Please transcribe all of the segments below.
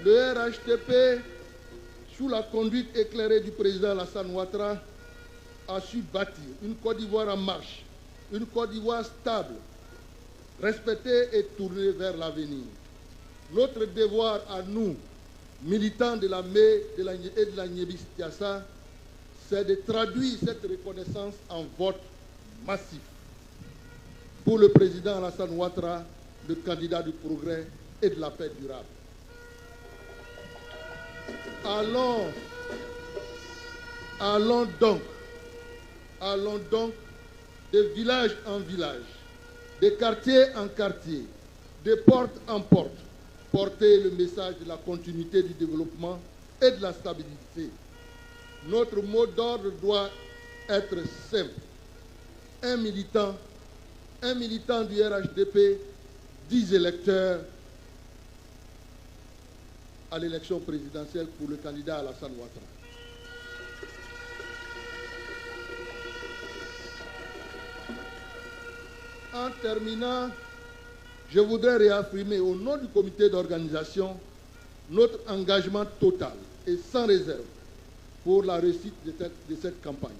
le RHDP, sous la conduite éclairée du président Alassane Ouattara, a su bâtir une Côte d'Ivoire en marche, une Côte d'Ivoire stable, respectée et tournée vers l'avenir. Notre devoir à nous, militants de la ME et de la Nyébi-Tiassa, c'est de traduire cette reconnaissance en vote massif pour le président Alassane Ouattara, le candidat du progrès et de la paix durable. Allons donc de village en village, de quartier en quartier, de porte en porte, porter le message de la continuité du développement et de la stabilité. Notre mot d'ordre doit être simple. Un militant du RHDP, 10 électeurs à l'élection présidentielle pour le candidat Alassane Ouattara. En terminant, je voudrais réaffirmer au nom du comité d'organisation notre engagement total et sans réserve pour la réussite de cette campagne.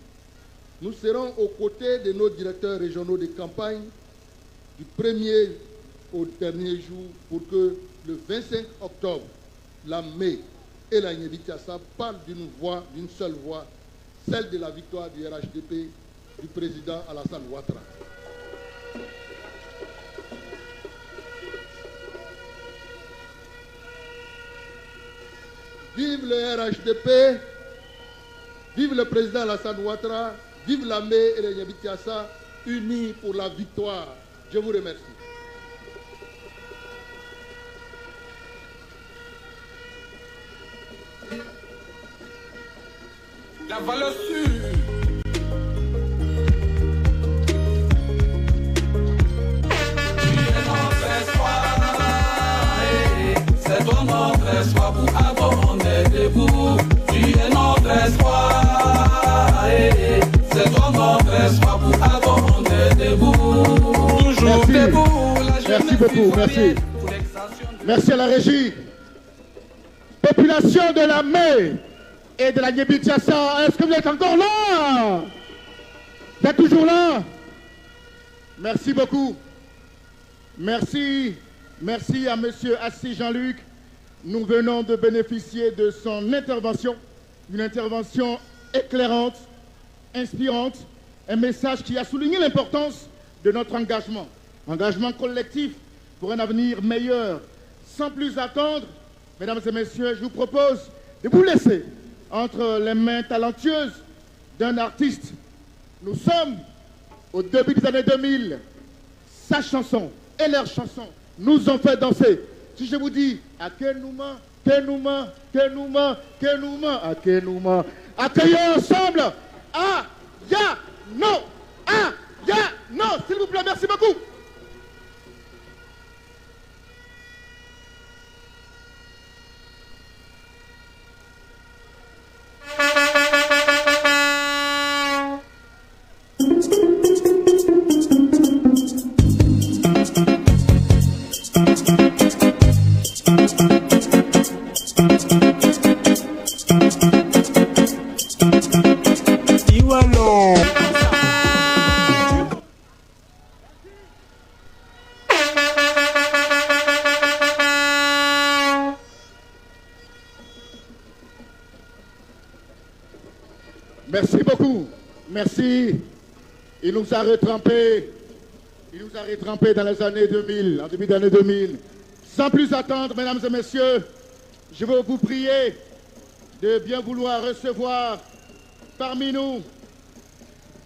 Nous serons aux côtés de nos directeurs régionaux de campagne du premier au dernier jour pour que le 25 octobre, la ME et la Nyébi-Tiassa parlent d'une seule voix, celle de la victoire du RHDP du président Alassane Ouattara. Vive le RHDP, vive le président Alassane Ouattara, vive la ME et la Nyébi-Tiassa, unis pour la victoire. Je vous remercie. La valeur sûre. C'est toi notre espoir pour avoir on est debout. Tu es notre espoir. C'est toi notre espoir pour avoir on est debout. Toujours debout. Merci beaucoup, merci. Merci à la régie. Population de la ME et de la Nyébi-Tiassa, est-ce que vous êtes encore là? Vous êtes toujours là? Merci beaucoup. Merci. Merci à M. Assis Jean-Luc. Nous venons de bénéficier de son intervention, une intervention éclairante, inspirante, un message qui a souligné l'importance de notre engagement. Engagement collectif pour un avenir meilleur. Sans plus attendre, mesdames et messieurs, je vous propose de vous laisser entre les mains talentueuses d'un artiste. Nous sommes au début des années 2000. Sa chanson et leur chanson nous ont fait danser. Si je vous dis Akenouma, Kenouma, Kenouma, Kenouma, Akenouma, accueillons ensemble Ayano, Ayano, s'il vous plaît, merci beaucoup. Merci beaucoup. Merci. Il nous a retrempés. Il nous a retrempés dans les années 2000, en début d'année 2000. Sans plus attendre, mesdames et messieurs, je veux vous prier de bien vouloir recevoir parmi nous,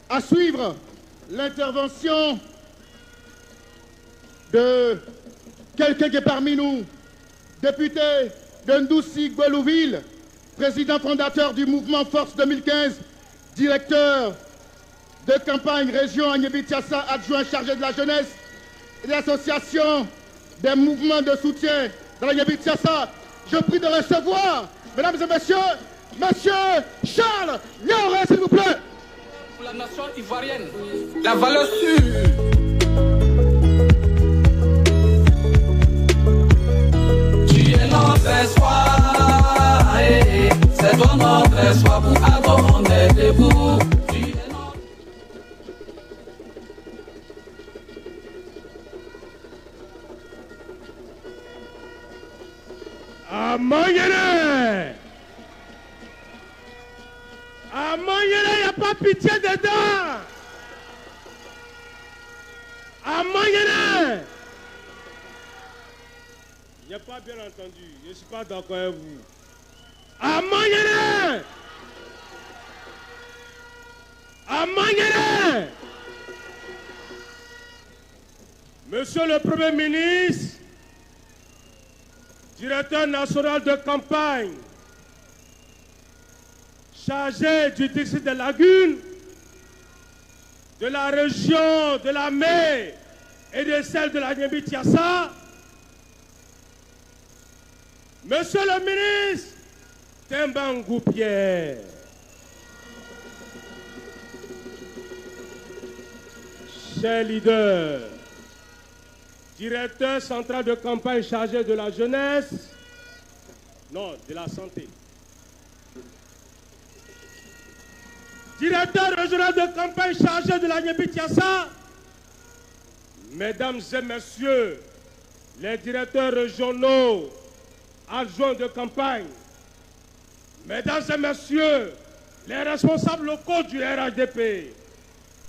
à suivre l'intervention de quelqu'un qui est parmi nous, député de Ndoussy-Gwelouville, président fondateur du mouvement Force 2015, directeur de campagne région Nyébi-Tiassa, adjoint chargé de la jeunesse et de l'association des mouvements de soutien dans la Nyébi-Tiassa. Je prie de recevoir, mesdames et messieurs, monsieur Charles Nioré, s'il vous plaît. Pour la nation ivoirienne, la valeur sûre. Tu es notre espoir. presse pas pour avoir, on est debout. À Mangere, il n'y a pas pitié dedans. À Mangere. Je n'ai pas bien entendu. Je ne suis pas d'accord avec vous. À Mangere. À Mangere. Monsieur le Premier ministre, directeur national de campagne, chargé du district de Lagune, de la région de la Mai et de celle de la Niébi-Tiassa, Monsieur le ministre Tembangou Pierre, cher leader, directeur central de campagne chargé de la jeunesse, non, de la santé, directeur régional de campagne chargé de la Niébi-Tiassa, mesdames et messieurs, les directeurs régionaux adjoints de campagne, mesdames et messieurs, les responsables locaux du RHDP,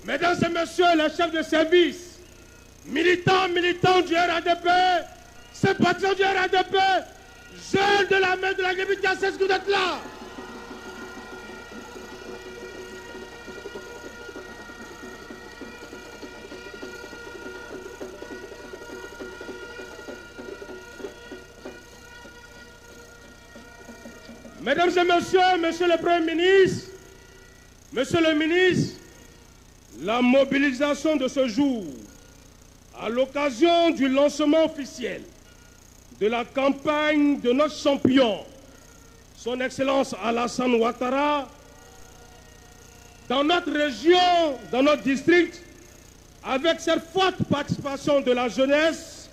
mesdames et messieurs, les chefs de service, militants du RHDP, sympathisants du RHDP, jeunes de la main de la Niébi-Tiassa, est-ce que vous êtes là? Mesdames et messieurs, monsieur le Premier ministre, monsieur le ministre, la mobilisation de ce jour, à l'occasion du lancement officiel de la campagne de notre champion, son Excellence Alassane Ouattara, dans notre région, dans notre district, avec cette forte participation de la jeunesse,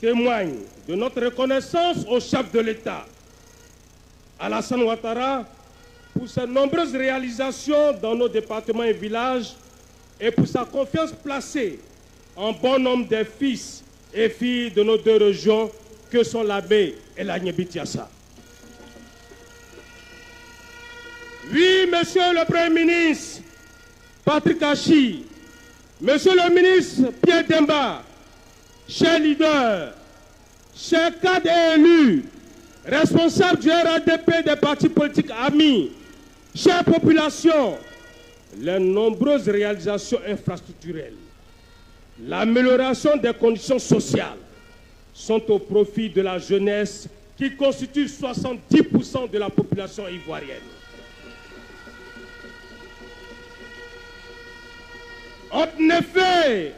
témoigne de notre reconnaissance au chef de l'État, Alassane Ouattara, pour ses nombreuses réalisations dans nos départements et villages et pour sa confiance placée en bon nombre des fils et filles de nos deux régions que sont la Baie et la Niébi-Tiassa. Oui, monsieur le Premier ministre Patrick Achi, monsieur le ministre Pierre Demba, chers leaders, chers cadres et élus, responsables du RHDP des partis politiques amis, chère population, les nombreuses réalisations infrastructurelles, l'amélioration des conditions sociales sont au profit de la jeunesse qui constitue 70% de la population ivoirienne. En effet,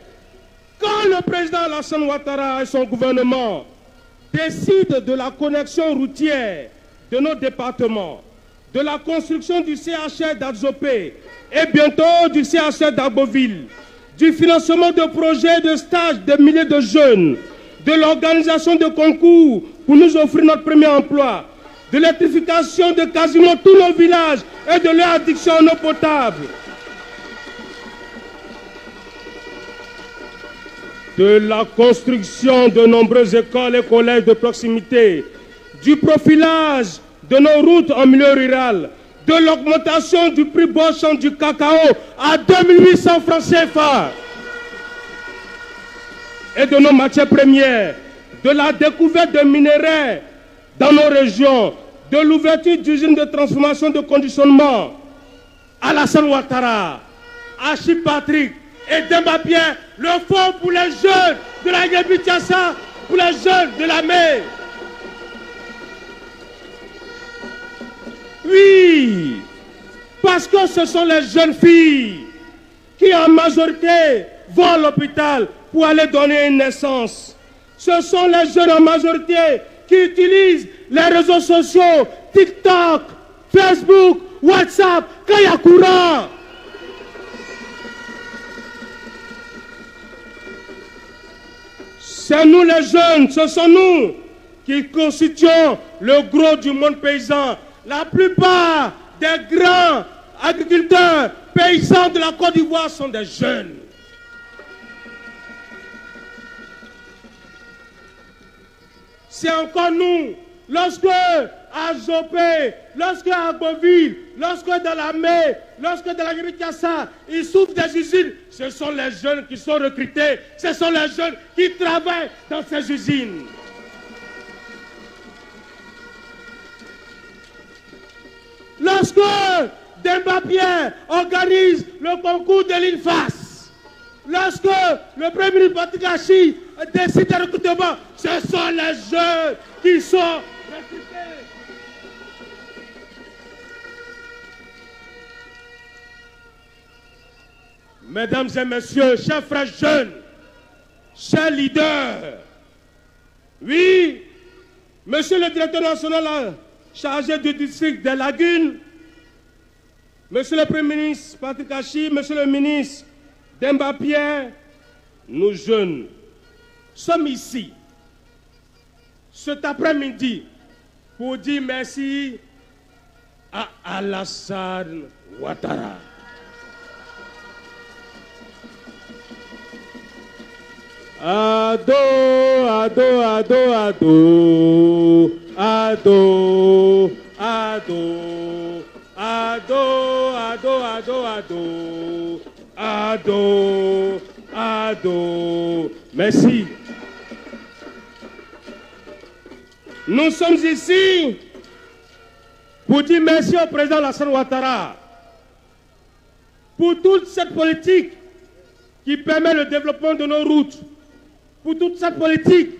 quand le président Alassane Ouattara et son gouvernement décident de la connexion routière de nos départements, de la construction du CHR d'Adzopé et bientôt du CHR d'Arboville, du financement de projets de stage de milliers de jeunes, de l'organisation de concours pour nous offrir notre premier emploi, de l'électrification de quasiment tous nos villages et de leur addiction en eau potable, de la construction de nombreuses écoles et collèges de proximité, du profilage de nos routes en milieu rural, de l'augmentation du prix Bochon du cacao à 2800 francs CFA et de nos matières premières, de la découverte de minerais dans nos régions, de l'ouverture d'usines de transformation de conditionnement. Alassane Ouattara, Achi Patrick et Demba Pierre, le fonds pour les jeunes de la Niébi-Tiassa, pour les jeunes de la mer. Oui, parce que ce sont les jeunes filles qui en majorité vont à l'hôpital pour aller donner une naissance. Ce sont les jeunes en majorité qui utilisent les réseaux sociaux, TikTok, Facebook, WhatsApp, quand il y a courant. C'est nous les jeunes, ce sont nous qui constituons le gros du monde paysan. la plupart des grands agriculteurs, paysans de la Côte d'Ivoire sont des jeunes. C'est encore nous, lorsque à Zopé, lorsque à Boville, lorsque dans la Mé, lorsque dans la Guinée-Kiassa, ils souffrent des usines, ce sont les jeunes qui sont recrutés, ce sont les jeunes qui travaillent dans ces usines. Lorsque Demba Pierre organise le concours de l'INFAS, lorsque le Premier ministre Patrick Achi décide de recrutement, ce sont les jeunes qui sont recrutés. Mesdames et messieurs, chers frères jeunes, chers leaders, oui, monsieur le directeur national chargé du district des Lagunes, monsieur le Premier ministre Patrick Achi, monsieur le ministre Demba Pierre, nous jeunes sommes ici cet après-midi pour dire merci à Alassane Ouattara. Ado, ado, ado, ado, ado, ado, ado, ado, ado, ado, ado, ado. Merci. Nous sommes ici pour dire merci au président Alassane Ouattara pour toute cette politique qui permet le développement de nos routes, pour toute cette politique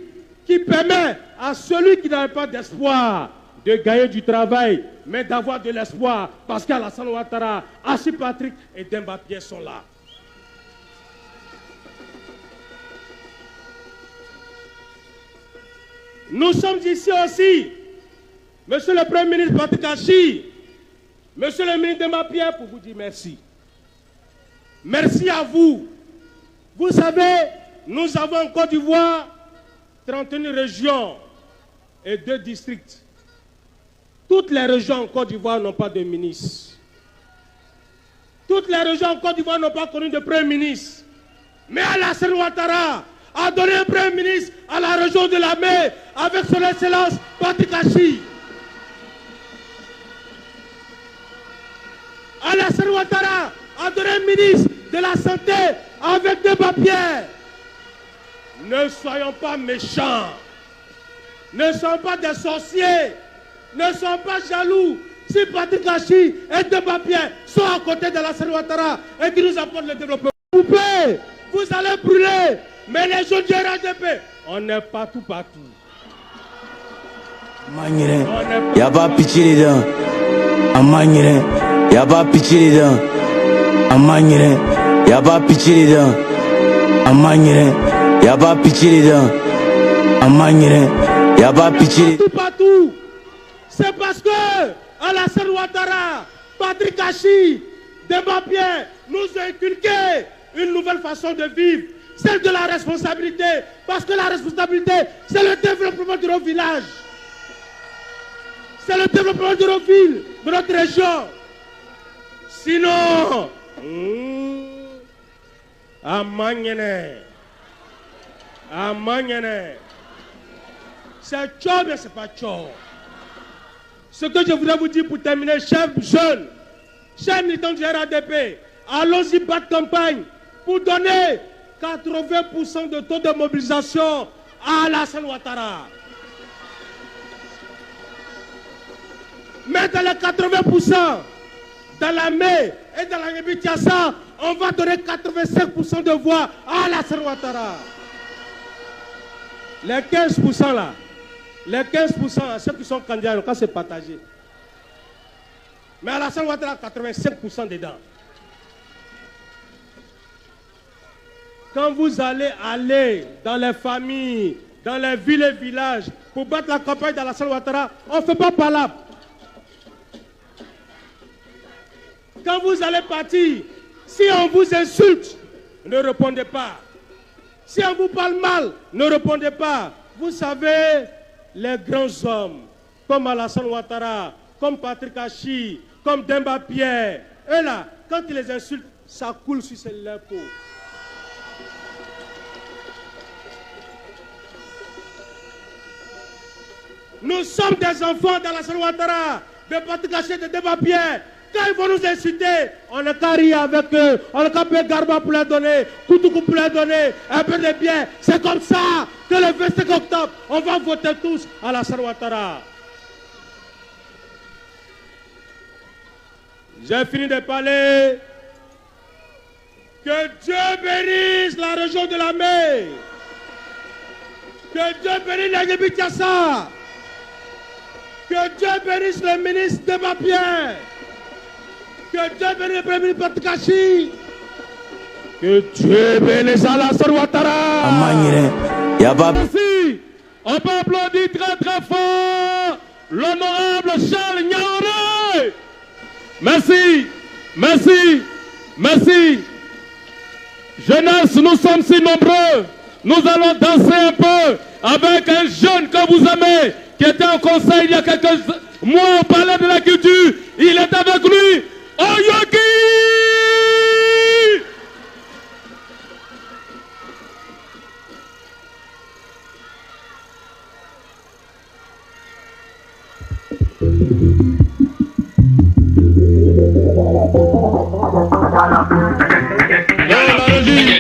qui permet à celui qui n'avait pas d'espoir de gagner du travail, mais d'avoir de l'espoir, parce qu'Alassane Ouattara, Achi Patrick et Demba Pierre sont là. Nous sommes ici aussi, monsieur le Premier ministre Patrick Achi, monsieur le ministre Demba Pierre, pour vous dire merci. Merci à vous. Vous savez, nous avons en Côte d'Ivoire 31 régions et 2 districts. Toutes les régions en Côte d'Ivoire n'ont pas de ministre. Toutes les régions en Côte d'Ivoire n'ont pas connu de Premier ministre. Mais Alassane Ouattara a donné un Premier ministre à la région de la Mé avec son Excellence Patrick Achi. Alassane Ouattara a donné un ministre de la Santé avec Demba Pierre. Ne soyons pas méchants. Ne soyons pas des sorciers. Ne soyons pas jaloux. Si Patrick Achi et Demba Pierre sont à côté de Alassane Ouattara et qui nous apportent le développement, vous allez brûler. Mais les jeunes du RDP, on n'est pas tout partout. Y'a pas pitié dedans. Amagné. Y'a pas pitié dedans. Amagné. Y'a pas pitié dedans. Amagné. Y'a pas pitié dedans. Amagné. Y'a pas pitié. Tout partout. C'est parce que Alassane Ouattara, Patrick Achi, Demba Pierre nous ont inculqué une nouvelle façon de vivre. Celle de la responsabilité. Parce que la responsabilité, c'est le développement de nos villages. C'est le développement de nos villes, de notre région. Sinon, c'est tchou, mais c'est pas tchou. Ce que je voudrais vous dire pour terminer, chers jeunes, chers militants du RADP, allons-y battre campagne pour donner 80% de taux de mobilisation à Alassane Ouattara. Mais dans les 80%, dans la Mé et dans la Guinée-Kiassa, on va donner 85% de voix à Alassane Ouattara. Les 15% là, les 15%, ceux qui sont candidats, quand c'est partagé. Mais Alassane Ouattara a 85% dedans. Quand vous allez dans les familles, dans les villes et villages, pour battre la campagne d'Alassane Ouattara, on ne fait pas palabre. Quand vous allez partir, si on vous insulte, ne répondez pas. Si on vous parle mal, ne répondez pas. Vous savez, les grands hommes, comme Alassane Ouattara, comme Patrick Hachi, comme Demba Pierre. Eux là, quand ils les insultent, ça coule sur leur peau. Nous sommes des enfants dans la Ouattara, de Patrick Hachi, de Demba Pierre. Quand ils vont nous insulter, on n'a qu'à rire avec eux, on n'a qu'à payer Garba pour leur donner, Koutoukou pour leur donner, un peu de bien. C'est comme ça que le 25 octobre, on va voter tous à la Ouattara. J'ai fini de parler. Que Dieu bénisse la région de la mer. Que Dieu bénisse la Guébitiassa. Que Dieu bénisse le ministre Demba Pierre. Que Dieu bénisse le premier ministre Patrick Hachi. Que Dieu bénisse Alassane Ouattara. Merci. On peut applaudir très très fort l'honorable Charles Niaouré. Merci, merci, merci. Jeunesse, nous sommes si nombreux. Nous allons danser un peu avec un jeune que vous aimez, qui était en conseil il y a quelques mois au Palais de la Culture. Il est avec lui, Oyoki.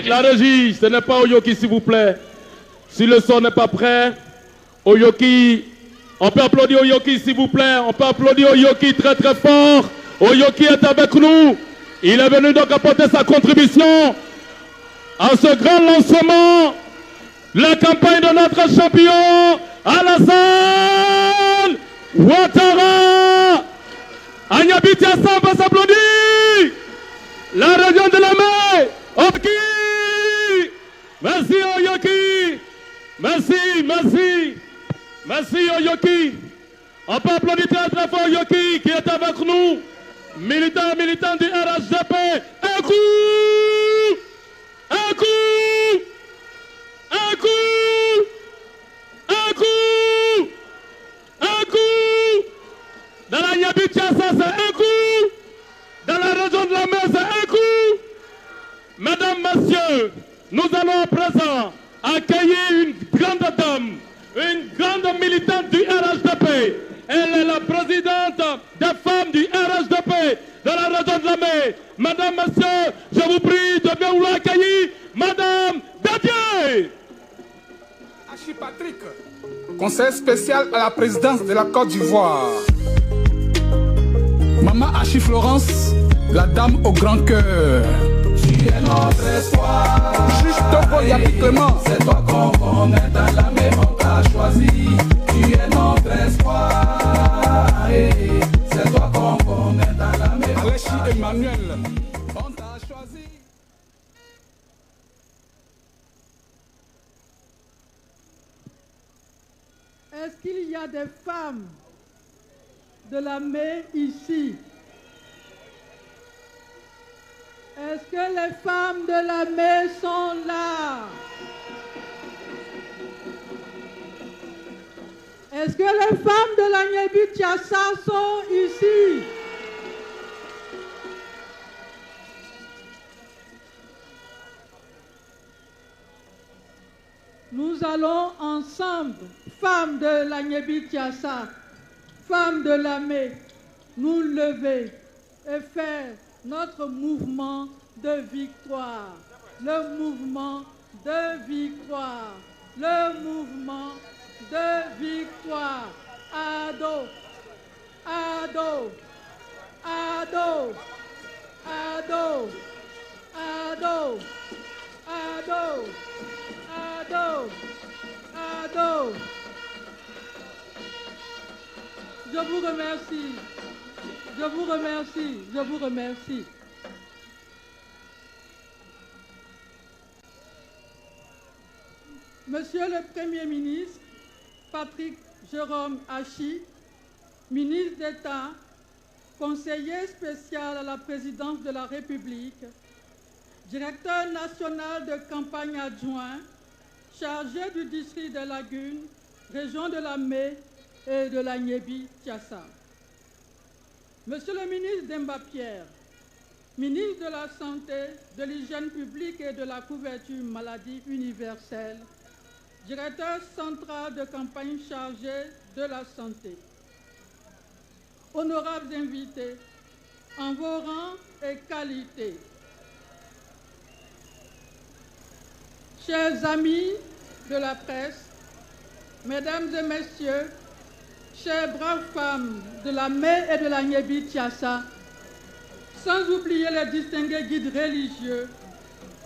La régie, ce n'est pas Oyoki s'il vous plaît. Si le son n'est pas prêt, Oyoki, on peut applaudir Oyoki s'il vous plaît. On peut applaudir Oyoki très très fort. Oyoki est avec nous. Il est venu donc apporter sa contribution à ce grand lancement. La campagne de notre champion, Alassane Ouattara. Agnabitiassa va s'applaudir. La région de la mer. Oyoki. Merci Oyoki. Merci, merci. Merci Oyoki. On peut applaudir très très fort Oyoki qui est avec nous. Militant du RHDP. Un coup. Un coup. Un coup. Un coup. Un coup. Dans la Niabitiassa, c'est un coup. Dans la région de la mer, c'est un coup. Mesdames, messieurs, nous allons à présent accueillir une grande dame, une grande militante du RHDP. Elle est la présidente des femmes du RHDP de la région de la mer. Mesdames, messieurs, je vous prie de bien vouloir accueillir Madame Dadier. Hachi Patrick, conseiller spécial à la présidence de la Côte d'Ivoire. Maman Hachi Florence, la dame au grand cœur. Tu es notre espoir. Juge Togo Yapi Clément. C'est toi qu'on est dans la mer, on t'a choisi. Tu es notre espoir. C'est toi qu'on est dans la mer. Alechi Emmanuel, on t'a choisi. Est-ce qu'il y a des femmes de la mer ici? Est-ce que les femmes de la mer sont là? Est-ce que les femmes de la Niabitiassa sont ici? Nous allons ensemble, femmes de la Niabitiassa, femmes de la mer, nous lever et faire notre mouvement de victoire, le mouvement de victoire, le mouvement de victoire. Ado, ado, ado, ado, ado, ado, ado, ado. Je vous remercie. Je vous remercie, je vous remercie. Monsieur le Premier ministre, Patrick Jérôme Hachi, ministre d'État, conseiller spécial à la présidence de la République, directeur national de campagne adjoint, chargé du district de Lagune, région de la Mer et de la Niébie-Tiassa. Monsieur le ministre Demba Pierre, ministre de la Santé, de l'Hygiène publique et de la couverture maladie universelle, directeur central de campagne chargé de la santé. Honorables invités, en vos rangs et qualités, chers amis de la presse, mesdames et messieurs, chères braves femmes de la Mé et de la Nyebi Tiassa, sans oublier les distingués guides religieux,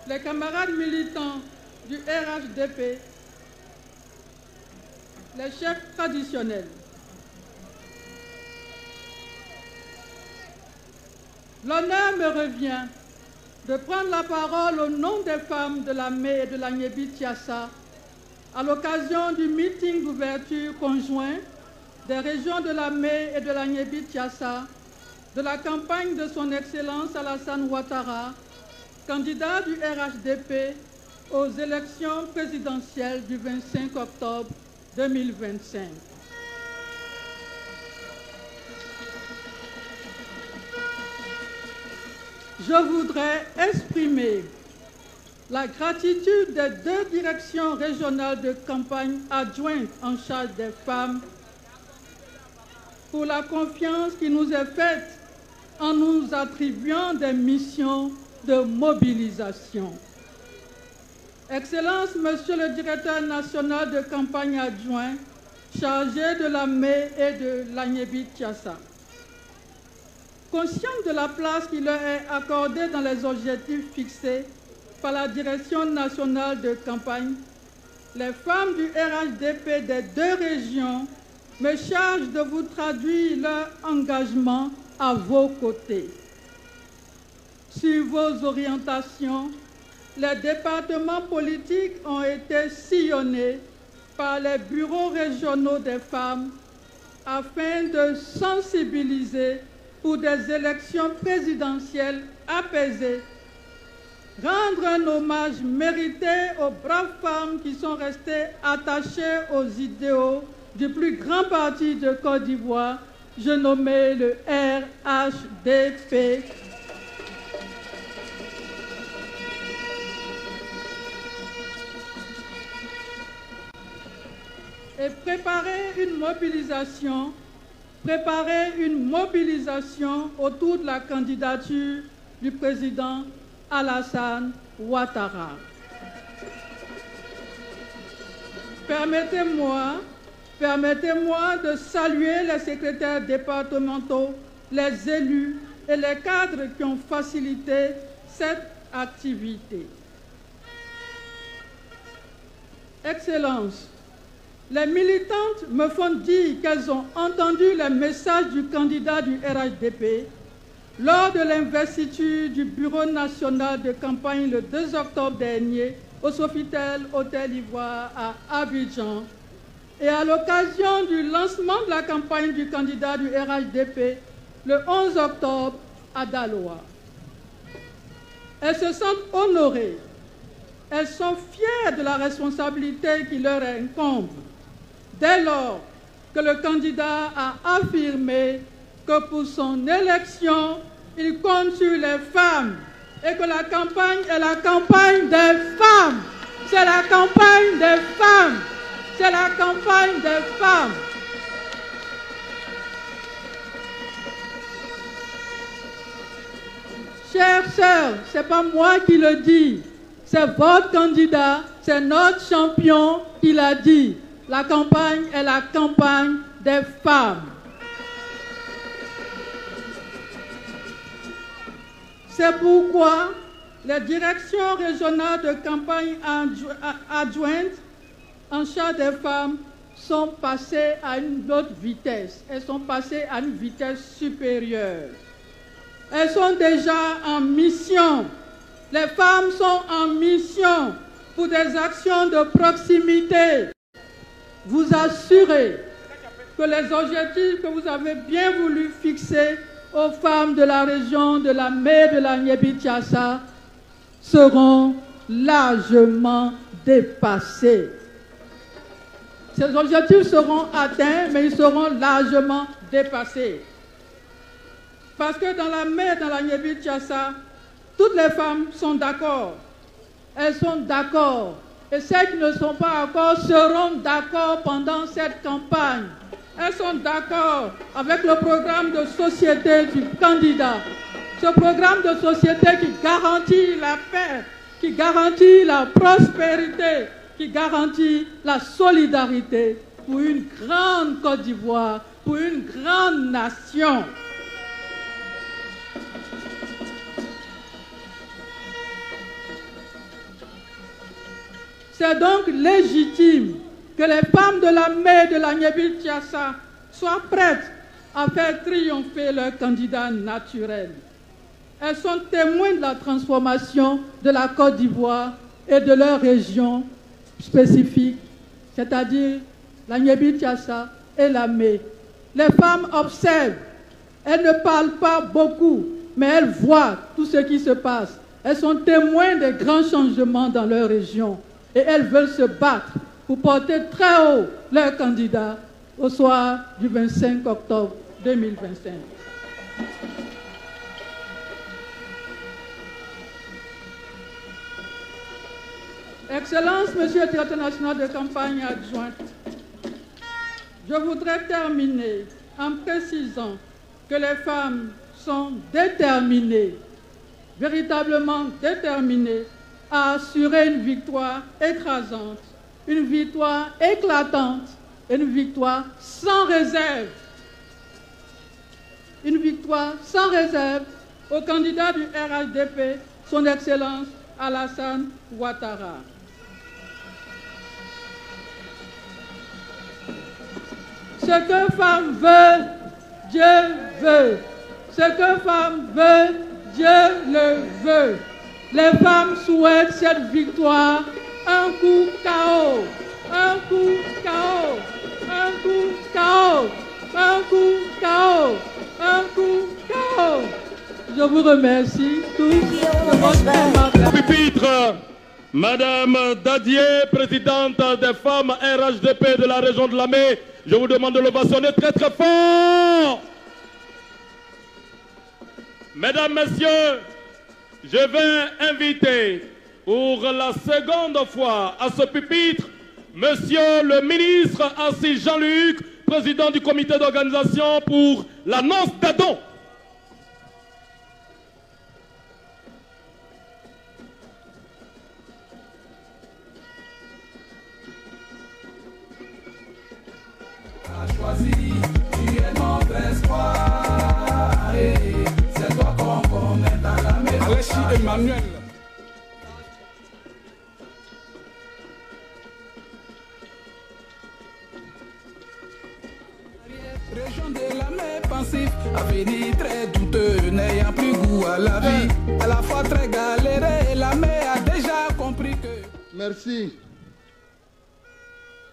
les camarades militants du RHDP, les chefs traditionnels. L'honneur me revient de prendre la parole au nom des femmes de la Mé et de la Nyebi Tiassa à l'occasion du meeting d'ouverture conjoint des régions de la Mé et de la Nyebi Tiassa de la campagne de son Excellence Alassane Ouattara, candidat du RHDP aux élections présidentielles du 25 octobre 2025. Je voudrais exprimer la gratitude des deux directions régionales de campagne adjointes en charge des femmes pour la confiance qui nous est faite en nous attribuant des missions de mobilisation. Excellence, Monsieur le directeur national de campagne adjoint, chargé de la Mé et de la Nyebi Tiassa. Consciente de la place qui leur est accordée dans les objectifs fixés par la direction nationale de campagne, les femmes du RHDP des deux régions me chargent de vous traduire leur engagement à vos côtés. Sur vos orientations, les départements politiques ont été sillonnés par les bureaux régionaux des femmes afin de sensibiliser pour des élections présidentielles apaisées, rendre un hommage mérité aux braves femmes qui sont restées attachées aux idéaux du plus grand parti de Côte d'Ivoire, je nommais le RHDP. Et préparer une mobilisation autour de la candidature du président Alassane Ouattara. Permettez-moi de saluer les secrétaires départementaux, les élus et les cadres qui ont facilité cette activité. Excellence, les militantes me font dire qu'elles ont entendu les messages du candidat du RHDP lors de l'investiture du Bureau national de campagne le 2 octobre dernier au Sofitel Hôtel Ivoire à Abidjan et à l'occasion du lancement de la campagne du candidat du RHDP le 11 octobre à Daloa. Elles se sentent honorées, elles sont fières de la responsabilité qui leur incombe dès lors que le candidat a affirmé que pour son élection, il compte sur les femmes et que la campagne est la campagne des femmes. C'est la campagne des femmes. C'est la campagne des femmes. Chères sœurs, ce n'est pas moi qui le dis, c'est votre candidat, c'est notre champion qui l'a dit. La campagne est la campagne des femmes. C'est pourquoi les directions régionales de campagne adjointes en charge des femmes sont passées à une autre vitesse. Elles sont passées à une vitesse supérieure. Elles sont déjà en mission. Les femmes sont en mission pour des actions de proximité. Vous assurez que les objectifs que vous avez bien voulu fixer aux femmes de la région de la Mé et de la Nyebi Tiassa seront largement dépassés. Ces objectifs seront atteints, mais ils seront largement dépassés. Parce que dans la mer, dans la Nyébi-Tiassa, toutes les femmes sont d'accord. Elles sont d'accord. Et celles qui ne sont pas d'accord seront d'accord pendant cette campagne. Elles sont d'accord avec le programme de société du candidat. Ce programme de société qui garantit la paix, qui garantit la prospérité, qui garantit la solidarité pour une grande Côte d'Ivoire, pour une grande nation. C'est donc légitime que les femmes de la mer de la Nyébi-Tiassa soient prêtes à faire triompher leur candidat naturel. Elles sont témoins de la transformation de la Côte d'Ivoire et de leur région spécifique, c'est-à-dire la Nyébi-Tiassa et la mer. Les femmes observent, elles ne parlent pas beaucoup, mais elles voient tout ce qui se passe. Elles sont témoins des grands changements dans leur région. Et elles veulent se battre pour porter très haut leur candidat au soir du 25 octobre 2025. Excellence, Monsieur le Directeur national de campagne adjointe, je voudrais terminer en précisant que les femmes sont déterminées, véritablement déterminées, à assurer une victoire écrasante, une victoire éclatante, une victoire sans réserve. Une victoire sans réserve au candidat du RHDP, son Excellence Alassane Ouattara. Ce que femme veut, Dieu veut. Ce que femme veut, Dieu le veut. Les femmes souhaitent cette victoire, un coup KO, un coup KO, un coup KO, un coup KO, un coup KO. Je vous remercie tous de votre aimable. Pupitre, Madame Dadier, présidente des femmes RHDP de la région de Lamé, je vous demande de l'ovationner très très fort. Mesdames, Messieurs, je vais inviter pour la seconde fois à ce pupitre Monsieur le ministre Assis Jean-Luc, président du comité d'organisation pour l'annonce des dons. Choisi, tu es notre espoir. C'est toi qu'on connaît dans la maison. Alexis Emmanuel. Région de la mer pensif, avenir très douteux, n'ayant plus goût à la vie, à la fois très galéré, la mer a déjà compris que... Merci.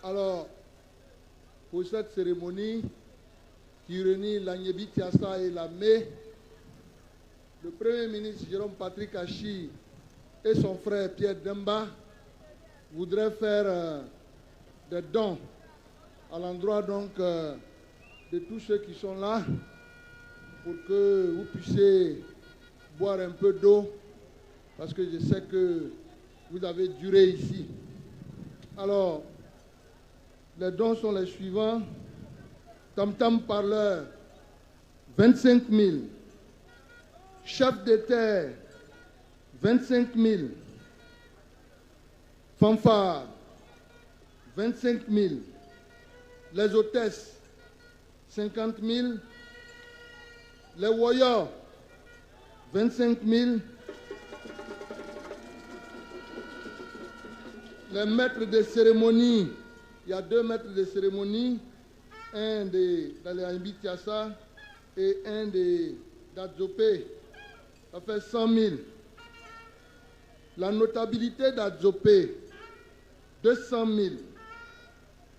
Alors, pour cette cérémonie qui réunit la Nyébi-Tiassa et la Mé, le Premier ministre Jérôme Patrick Achi et son frère Pierre Demba voudraient faire des dons à l'endroit donc de tous ceux qui sont là pour que vous puissiez boire un peu d'eau parce que je sais que vous avez duré ici. Alors, les dons sont les suivants. Tam-tam parleur, 25 000. Chef de terre, 25 000. Fanfare, 25 000. Les hôtesses, 50 000. Les warriors, 25 000. Les maîtres de cérémonie, il y a 2 maîtres de cérémonie, un de la Nyébi-Tiassa et un de d'Adzopé. Ça fait 100 000. La notabilité d'Adzopé, 200 000.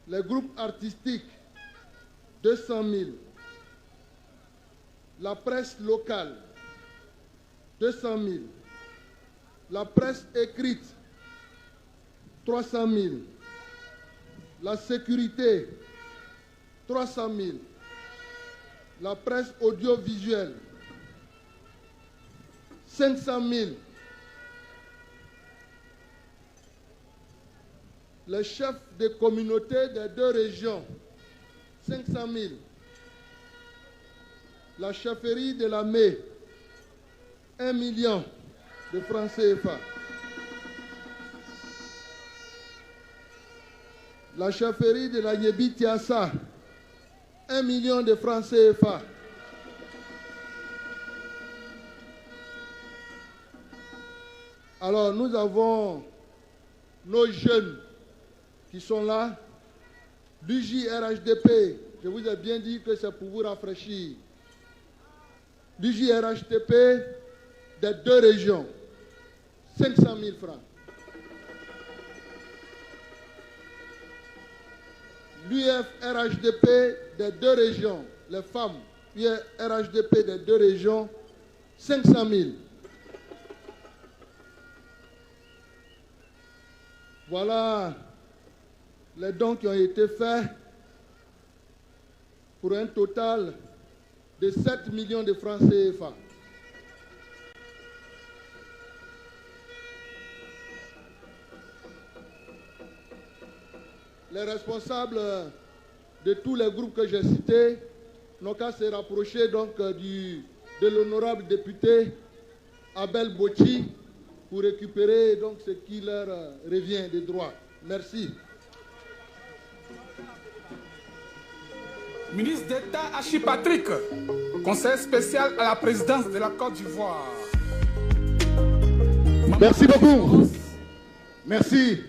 Les groupes artistiques, 200 000. La presse locale, 200 000. La presse écrite, 300 000. La sécurité, 300 000. La presse audiovisuelle, 500 000. Les chefs des communautés des 2 régions, 500 000. La chefferie de la Mé, 1 million de francs CFA. La chefferie de la Nyebi Tiassa, 1 million de francs CFA. Alors nous avons nos jeunes qui sont là. L'UJRHDP, je vous ai bien dit que c'est pour vous rafraîchir. L'UJRHDP des 2 régions, 500 000 francs. L'UFRHDP des 2 régions, les femmes, UFRHDP des 2 régions, 500 000. Voilà les dons qui ont été faits pour un total de 7 millions de francs CFA. Les responsables de tous les groupes que j'ai cités n'ont qu'à se rapprocher donc de l'honorable député Abel Bochi pour récupérer donc ce qui leur revient de droit. Merci. Ministre d'État Hachi Patrick, conseiller spécial à la présidence de la Côte d'Ivoire. Merci beaucoup. Merci.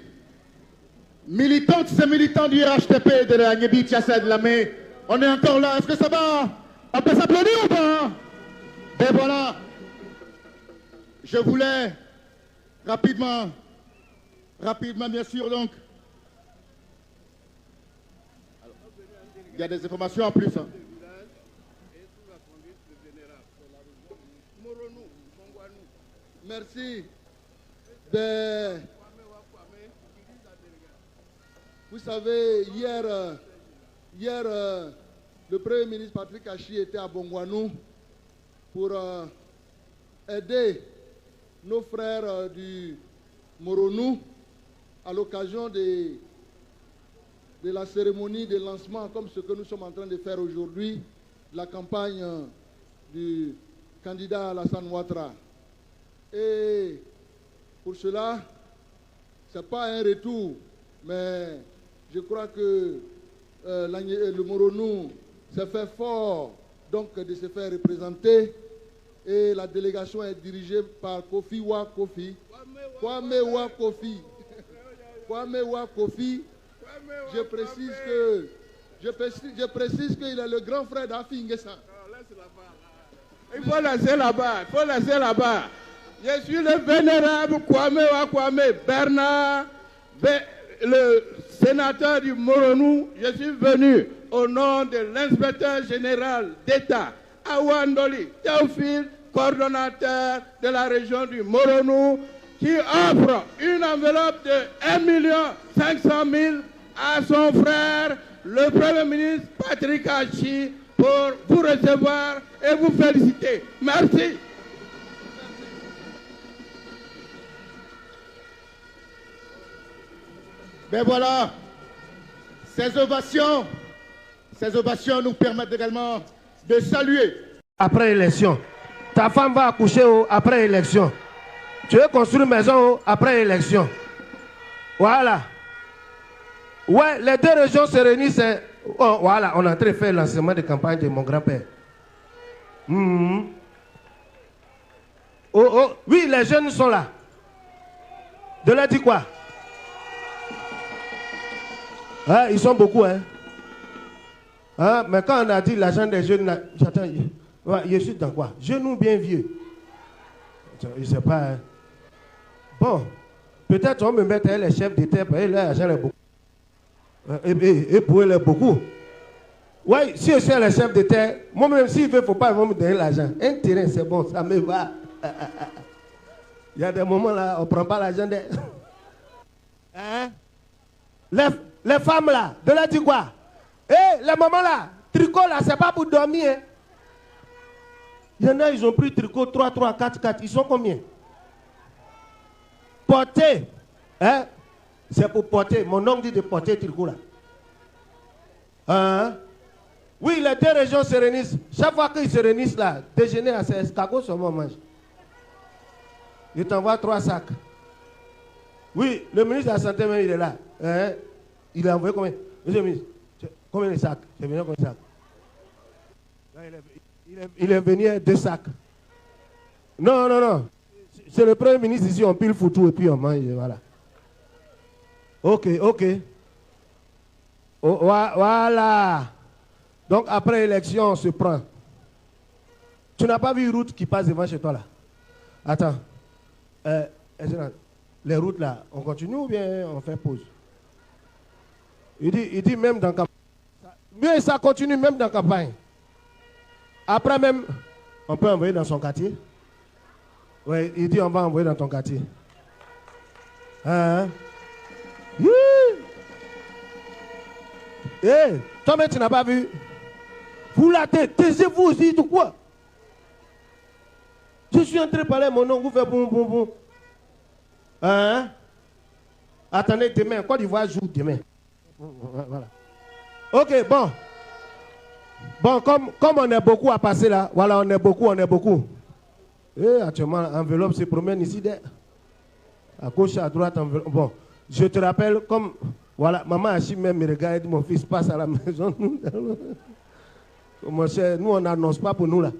Militantes et militants du RHTP de la Nyebi Tiassa de la Mé, on est encore là. Est-ce que ça va? On peut s'applaudir ou pas? Et voilà. Je voulais rapidement bien sûr donc. Il y a des informations en plus. Hein. Merci. Vous savez, hier, le Premier ministre Patrick Hachi était à Bongwanou pour aider nos frères du Moronou à l'occasion de la cérémonie de lancement, comme ce que nous sommes en train de faire aujourd'hui, la campagne du candidat Alassane Ouattara. Et pour cela, ce n'est pas un retour, mais je crois que le Moronou s'est fait fort donc, de se faire représenter. Et la délégation est dirigée par Kofi Wa Kofi. Kwame Wa Kofi. Kwame Wa Kofi. Je précise qu'il est le grand frère d'Afi Nguessan. Il faut laisser là-bas. Je suis le vénérable Kwame Wa Kwame Bernard, le sénateur du Moronou. Je suis venu au nom de l'inspecteur général d'État, Awandoli Théophile, coordonnateur de la région du Moronou, qui offre une enveloppe de 1 500 000 à son frère, le Premier ministre Patrick Hachi, pour vous recevoir et vous féliciter. Merci. Ben voilà, ces ovations nous permettent également de saluer. Après élection, ta femme va accoucher après élection. Tu veux construire une maison après élection. Voilà. Ouais, les 2 régions se réunissent. Oh, voilà, on est en train de faire le lancement de campagne de mon grand-père. Oh, oui, les jeunes sont là. De là, dit quoi? Ah, ils sont beaucoup, hein. Ah, mais quand on a dit l'argent des jeunes, j'attends, je suis dans quoi? Jeune ou bien vieux? Je ne sais pas, hein. Bon, peut-être on me mettre les chefs d'État, et là, l'argent est beaucoup. Et pour eux, beaucoup. Oui, si je suis le chef d'État, moi-même, s'il ne faut pas, ils vont me donner l'argent. Un terrain, c'est bon, ça me va. Il y a des moments là, on ne prend pas l'argent des... Hein? Les femmes là, de là, dis quoi? Les mamans là, tricot là, c'est pas pour dormir. Hein? Il y en a, ils ont pris tricot 3, 3, 4, 4. Ils sont combien? Porter. Hein? C'est pour porter. Mon oncle dit de porter tricot là. Hein? Oui, les deux régions se réunissent. Chaque fois qu'ils se réunissent là, déjeuner à ces escargots, seulement mange. Je t'envoie 3 sacs. Oui, le ministre de la Santé même, il est là. Hein? Il a envoyé combien? Monsieur le ministre, combien de sacs? C'est venu combien de sacs? Il est venu avec 2 sacs. Non, non, non. C'est le Premier ministre ici, on pile foutu et puis on mange, voilà. Ok, ok. Oh, voilà. Donc après l'élection, on se prend. Tu n'as pas vu une route qui passe devant chez toi là? Attends. Les routes là, on continue ou bien on fait pause? Il dit même dans la campagne. Mais ça continue même dans la campagne. Après même, on peut envoyer dans son quartier. Oui, il dit on va envoyer dans ton quartier. Hein? Oui. Hey, toi-même tu n'as pas vu? Vous la tête, taisez-vous aussi, tout quoi? Je suis en train de parler, mon nom, vous faites boum, boum, boum. Hein? Attendez, demain, Côte d'Ivoire joue demain. Voilà. Ok, bon. Bon, comme on est beaucoup à passer là, voilà, on est beaucoup. Et actuellement, l'enveloppe se promène ici, à gauche, à droite, enveloppe. Bon, je te rappelle, comme, voilà, maman Achille même me regarde, mon fils passe à la maison. Mon cher, nous, on n'annonce pas pour nous là.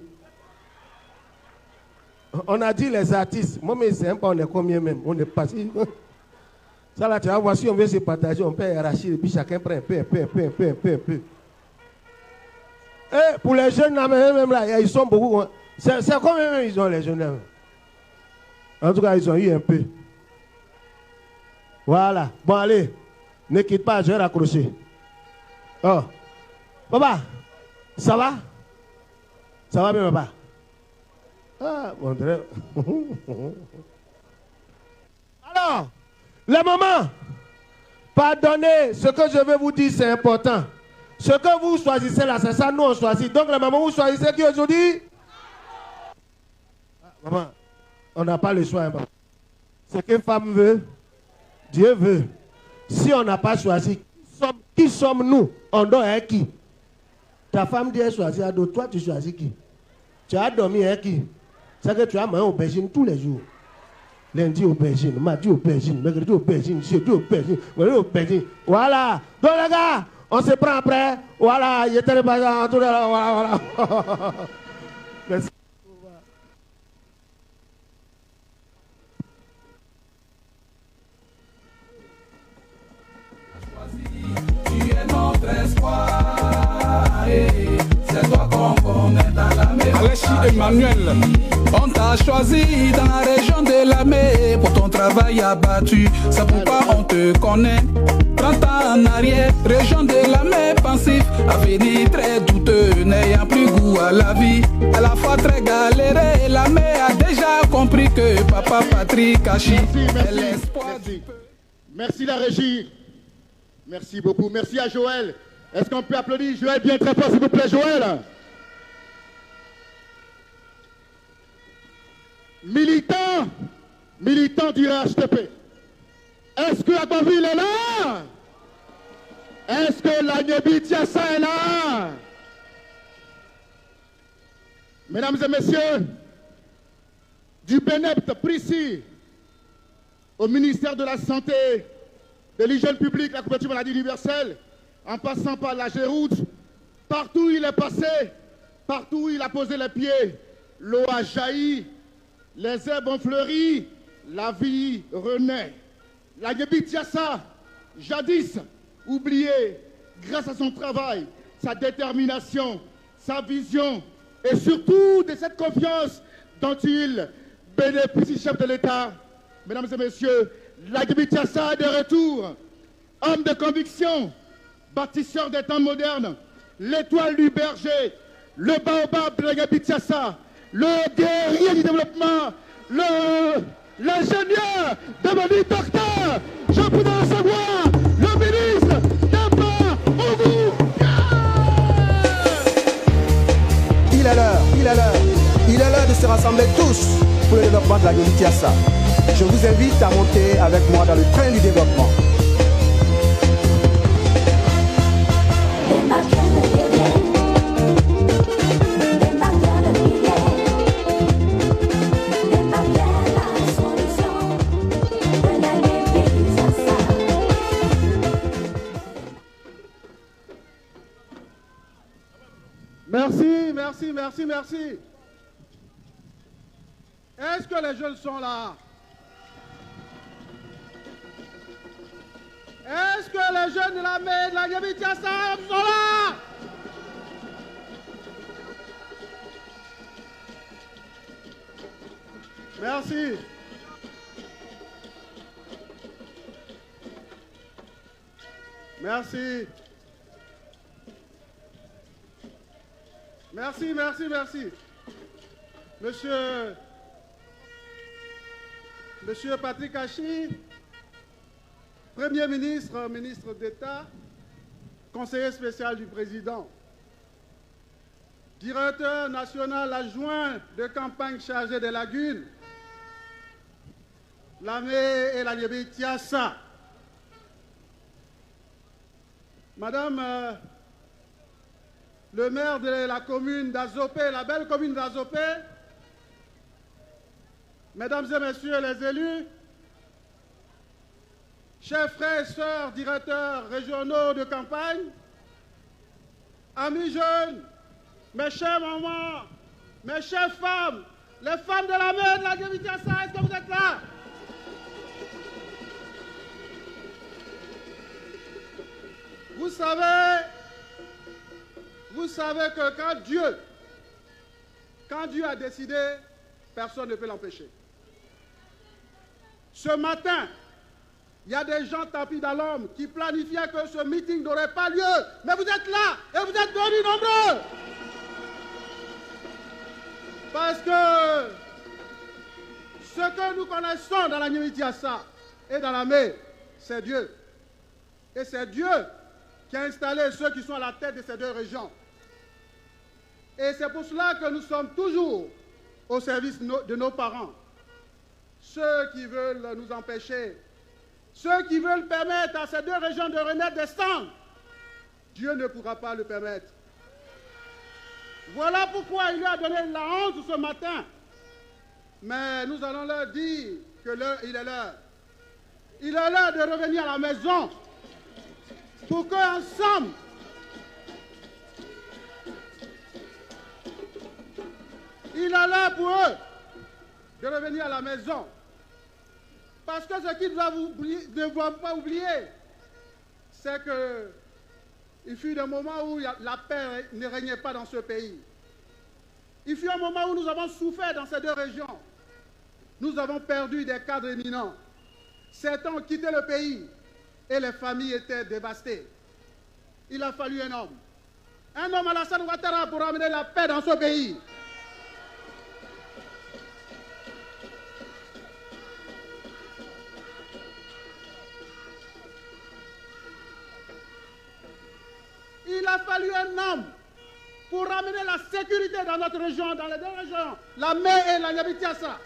On a dit les artistes, moi, mais c'est un peu, on est combien même, on est passé. Ça là, tu vois, voici, on veut se partager, on peut arracher, et puis chacun prend un peu. Et pour les jeunes là, même là, ils sont beaucoup. C'est combien même ils ont les jeunes là? En tout cas, ils ont eu un peu. Voilà. Bon, allez, ne quitte pas, je vais raccrocher. Oh. Papa, ça va? Ça va bien, papa? Ah, mon Dieu. Alors, les mamans, pardonnez, ce que je vais vous dire, c'est important. Ce que vous choisissez là, c'est ça, nous on choisit. Donc, les mamans, vous choisissez qui aujourd'hui? Ah, maman, on n'a pas le choix. Hein, ce qu'une femme veut, Dieu veut. Si on n'a pas choisi, qui sommes-nous? On doit être qui? Ta femme dit elle choisit à d'autres. Toi, tu choisis qui? Tu as dormi avec qui? C'est que tu as mangé aubergine tous les jours. Lundi aubergine, mardi aubergine, mercredi aubergine, jeudi aubergine, vendredi aubergine. Voilà. Donc les gars, on se prend après. Voilà. Il était pas en tout à l'heure. Voilà. Merci. Tu es notre espoir. C'est toi qu'on connaît dans la mer. Alexis Emmanuel. On t'a choisi dans la région de Lamé pour ton travail abattu. C'est pourquoi on te connaît. 30 ans en arrière, région de Lamé pensif, avenir très douteux, n'ayant plus goût à la vie. À la fois très galéré, Lamé a déjà compris que Papa Patrick Achi est l'espoir du peuple. Merci la régie. Merci beaucoup. Merci à Joël. Est-ce qu'on peut applaudir Joël bien très fort, s'il vous plaît, Joël? Militant du RHTP. Est-ce que Agbaville est là? Est-ce que l'Agnebi Tiassa est là? Mesdames et messieurs, du Bénept Prissy au ministère de la Santé, de l'hygiène publique, la couverture maladie universelle, en passant par la Géroute, partout où il est passé, partout où il a posé les pieds, l'eau a jailli, les herbes ont fleuri, la vie renaît. La Guébi Tiassa, jadis oublié, grâce à son travail, sa détermination, sa vision et surtout de cette confiance dont il bénéficie, chef de l'État. Mesdames et messieurs, la Guébi Tiassa est de retour, homme de conviction, bâtisseur des temps modernes, l'étoile du berger, le baobab de la Guébi Tiassa, le guerrier du développement, l'ingénieur devenu docteur, je voudrais savoir, le ministre d'Emploi, au bout. Il est l'heure, rassemblés tous pour le développement de la Nyébi-Tiassa. Je vous invite à monter avec moi dans le train du développement. Merci, merci, merci, merci. Est-ce que les jeunes sont là? Est-ce que les jeunes de la mer de la Nyébi-Tiassa sont là? Merci. Merci. Merci, merci, merci. Monsieur Patrick Hachi, Premier ministre, ministre d'État, conseiller spécial du président, directeur national adjoint de campagne chargé des lagunes, Lamé et la Nyébi-Tiassa, Madame le maire de la commune d'Azopé, la belle commune d'Azopé, Mesdames et Messieurs les élus, chers frères et sœurs, directeurs régionaux de campagne, amis jeunes, mes chers mamans, mes chères femmes, les femmes de la mer de la Nyébi-Tiassa, est-ce que vous êtes là? Vous savez que quand Dieu a décidé, personne ne peut l'empêcher. Ce matin, il y a des gens tapis dans l'homme qui planifiaient que ce meeting n'aurait pas lieu. Mais vous êtes là et vous êtes venus nombreux. Parce que ce que nous connaissons dans la Nyébi-Tiassa et dans la mer, c'est Dieu. Et c'est Dieu qui a installé ceux qui sont à la tête de ces deux régions. Et c'est pour cela que nous sommes toujours au service de nos parents. Ceux qui veulent nous empêcher, ceux qui veulent permettre à ces deux régions de renaître des cendres, Dieu ne pourra pas le permettre. Voilà pourquoi il lui a donné la honte ce matin. Mais nous allons leur dire que il est l'heure. Il est l'heure de revenir à la maison pour qu'ensemble, il est l'heure pour eux de revenir à la maison. Parce que ce qu'ils ne doivent pas oublier, c'est qu'il fut un moment où la paix ne régnait pas dans ce pays. Il fut un moment où nous avons souffert dans ces deux régions. Nous avons perdu des cadres éminents. Certains ont quitté le pays et les familles étaient dévastées. Il a fallu un homme. Un homme, Alassane Ouattara, pour amener la paix dans ce pays. Il a fallu un homme pour ramener la sécurité dans notre région, dans les deux régions, la mer et la Nyébi-Tiassa.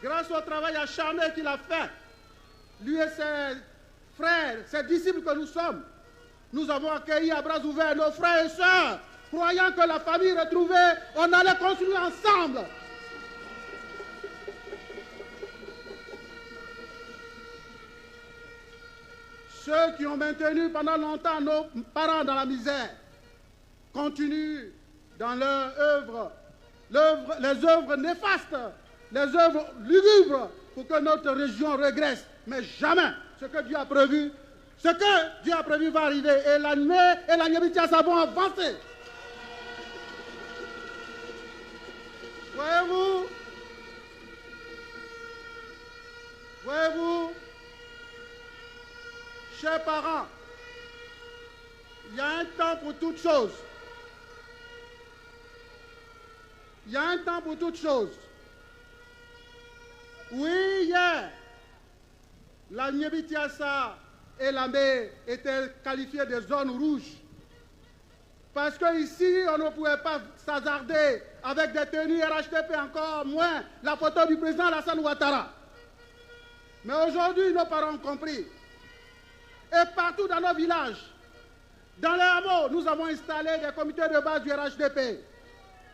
Grâce au travail acharné qu'il a fait, lui et ses frères, ses disciples que nous sommes, nous avons accueilli à bras ouverts nos frères et sœurs, croyant que la famille retrouvée, on allait construire ensemble. Ceux qui ont maintenu pendant longtemps nos parents dans la misère continuent dans leur œuvre, les œuvres néfastes, les œuvres lugubres pour que notre région régresse. Mais jamais ce que Dieu a prévu va arriver. Et la mer et la Nyébi-Tiassa vont avancer. Voyez-vous, chers parents, il y a un temps pour toutes choses. Il y a un temps pour toutes choses. Oui, hier, la Nyébi-Tiassa et la mer étaient qualifiées de zones rouges. Parce qu'ici, on ne pouvait pas s'hasarder avec des tenues RHDP, encore moins la photo du président Alassane Ouattara. Mais aujourd'hui, nos parents ont compris. Et partout dans nos villages, dans les hameaux, nous avons installé des comités de base du RHDP.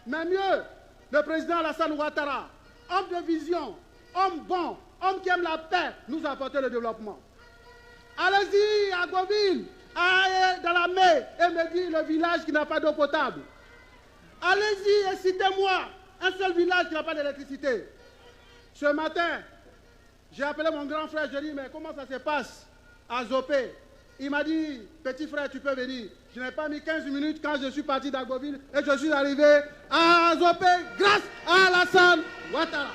Mais mieux, le président Alassane Ouattara, homme de vision, homme bon, homme qui aime la paix, nous a apporté le développement. Allez-y à Goville, dans la mer, et me dit le village qui n'a pas d'eau potable. Allez-y et citez-moi un seul village qui n'a pas d'électricité. Ce matin, j'ai appelé mon grand frère, je lui ai dit, mais comment ça se passe à Zopé? Il m'a dit, petit frère, tu peux venir. Je n'ai pas mis 15 minutes quand je suis parti d'Agoville et je suis arrivé à Zopé grâce à Alassane Ouattara.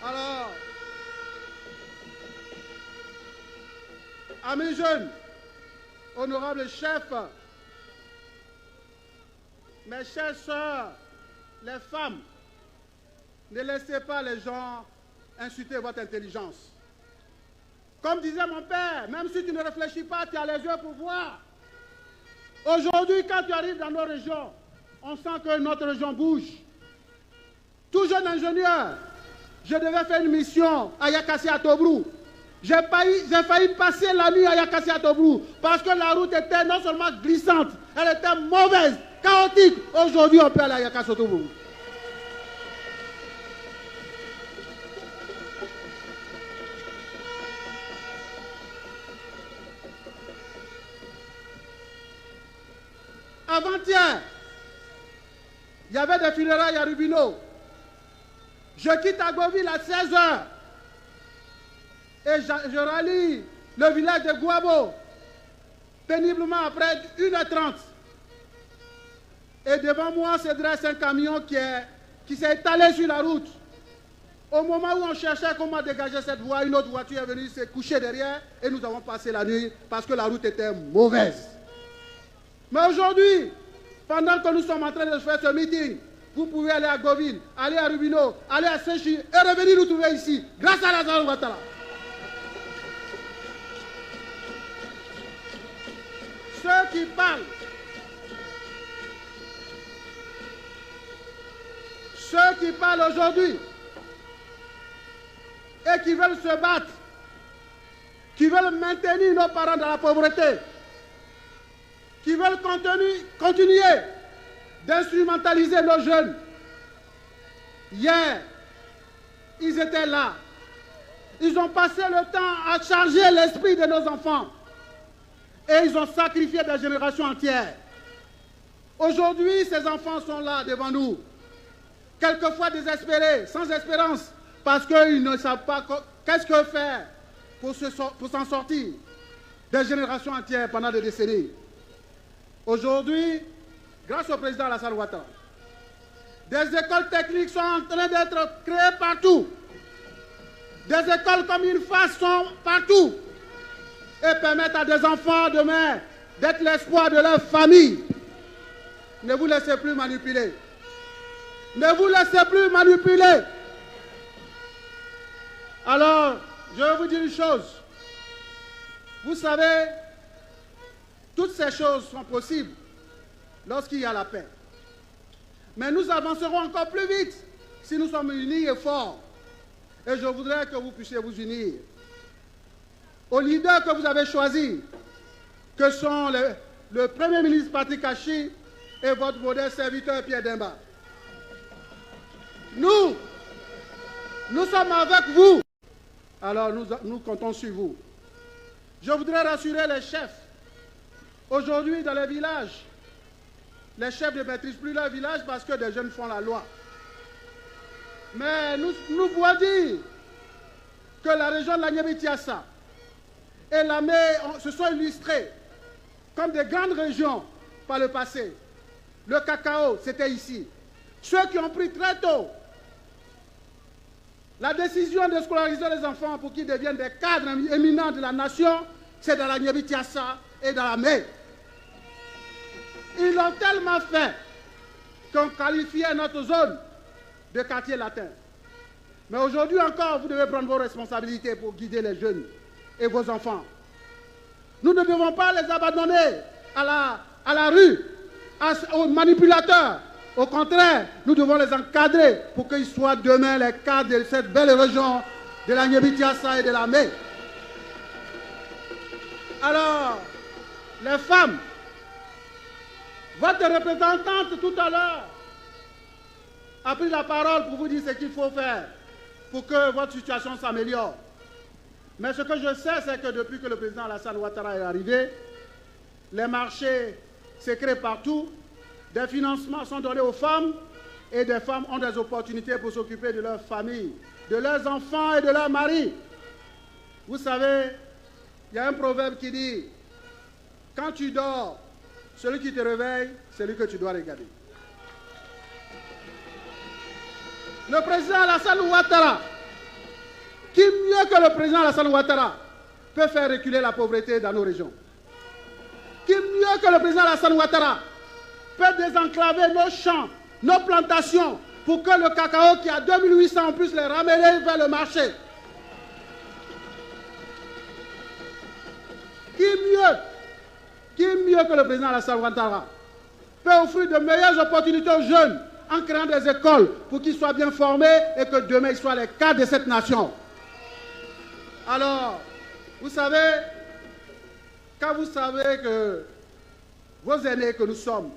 Alors, amis jeunes, honorables chefs, mes chères sœurs, les femmes, ne laissez pas les gens insulter votre intelligence. Comme disait mon père, même si tu ne réfléchis pas, tu as les yeux pour voir. Aujourd'hui, quand tu arrives dans nos régions, on sent que notre région bouge. Tout jeune ingénieur, je devais faire une mission à Yakassi à Tobrou. J'ai failli passer la nuit à Yakassi à Tobrou parce que la route était non seulement glissante, elle était mauvaise, chaotique. Aujourd'hui, on peut aller à Yakassi à Tobrou. Avant-hier, il y avait des funérailles à Rubino. Je quitte Agoville à 16h. Et je rallie le village de Gouabo, péniblement après 1h30. Et devant moi se dresse un camion qui s'est étalé sur la route. Au moment où on cherchait comment dégager cette voie, une autre voiture est venue se coucher derrière et nous avons passé la nuit parce que la route était mauvaise. Mais aujourd'hui, pendant que nous sommes en train de faire ce meeting, vous pouvez aller à Goville, aller à Rubino, aller à Saint-Chi et revenir nous trouver ici, grâce à Alassane Ouattara. Ceux qui parlent aujourd'hui et qui veulent se battre, qui veulent maintenir nos parents dans la pauvreté, qui veulent continuer d'instrumentaliser nos jeunes. Hier, ils étaient là. Ils ont passé le temps à charger l'esprit de nos enfants. Et ils ont sacrifié des générations entières. Aujourd'hui, ces enfants sont là devant nous. Quelquefois désespérés, sans espérance, parce qu'ils ne savent pas qu'est-ce que faire pour s'en sortir. Des générations entières pendant des décennies. Aujourd'hui, grâce au président Alassane Ouattara, des écoles techniques sont en train d'être créées partout. Des écoles comme une face sont partout et permettent à des enfants demain d'être l'espoir de leur famille. Ne vous laissez plus manipuler. Ne vous laissez plus manipuler. Alors, je vais vous dire une chose. Vous savez, toutes ces choses sont possibles lorsqu'il y a la paix. Mais nous avancerons encore plus vite si nous sommes unis et forts. Et je voudrais que vous puissiez vous unir aux leaders que vous avez choisis, que sont le Premier ministre Patrick Achi et votre modeste serviteur Pierre Demba. Nous sommes avec vous. Alors nous comptons sur vous. Je voudrais rassurer les chefs. Aujourd'hui, dans les villages, les chefs ne maîtrisent plus leur village parce que des jeunes font la loi. Mais nous pouvons dire que la région de la Niébi-Tiassa et la mer se sont illustrées comme des grandes régions par le passé. Le cacao, c'était ici. Ceux qui ont pris très tôt la décision de scolariser les enfants pour qu'ils deviennent des cadres éminents de la nation, c'est dans la Niébi-Tiassa et dans la mer. Ils l'ont tellement fait qu'on qualifiait notre zone de quartier latin. Mais aujourd'hui encore, vous devez prendre vos responsabilités pour guider les jeunes et vos enfants. Nous ne devons pas les abandonner à la rue, aux manipulateurs. Au contraire, nous devons les encadrer pour qu'ils soient demain les cadres de cette belle région de la Nyébi-Tiassa et de la Mé. Alors, les femmes, votre représentante tout à l'heure a pris la parole pour vous dire ce qu'il faut faire pour que votre situation s'améliore. Mais ce que je sais, c'est que depuis que le président Alassane Ouattara est arrivé, les marchés se créent partout, des financements sont donnés aux femmes et des femmes ont des opportunités pour s'occuper de leur famille, de leurs enfants et de leurs maris. Vous savez, il y a un proverbe qui dit « Quand tu dors, celui qui te réveille, c'est lui que tu dois regarder. » Le président Alassane Ouattara, qui mieux que le président Alassane Ouattara peut faire reculer la pauvreté dans nos régions? Qui mieux que le président Alassane Ouattara peut désenclaver nos champs, nos plantations, pour que le cacao qui a 2800, on puisse les ramener vers le marché? Qui mieux que le président Alassane Ouattara peut offrir de meilleures opportunités aux jeunes en créant des écoles pour qu'ils soient bien formés et que demain ils soient les cadres de cette nation? Alors, vous savez, quand vous savez que vos aînés que nous sommes,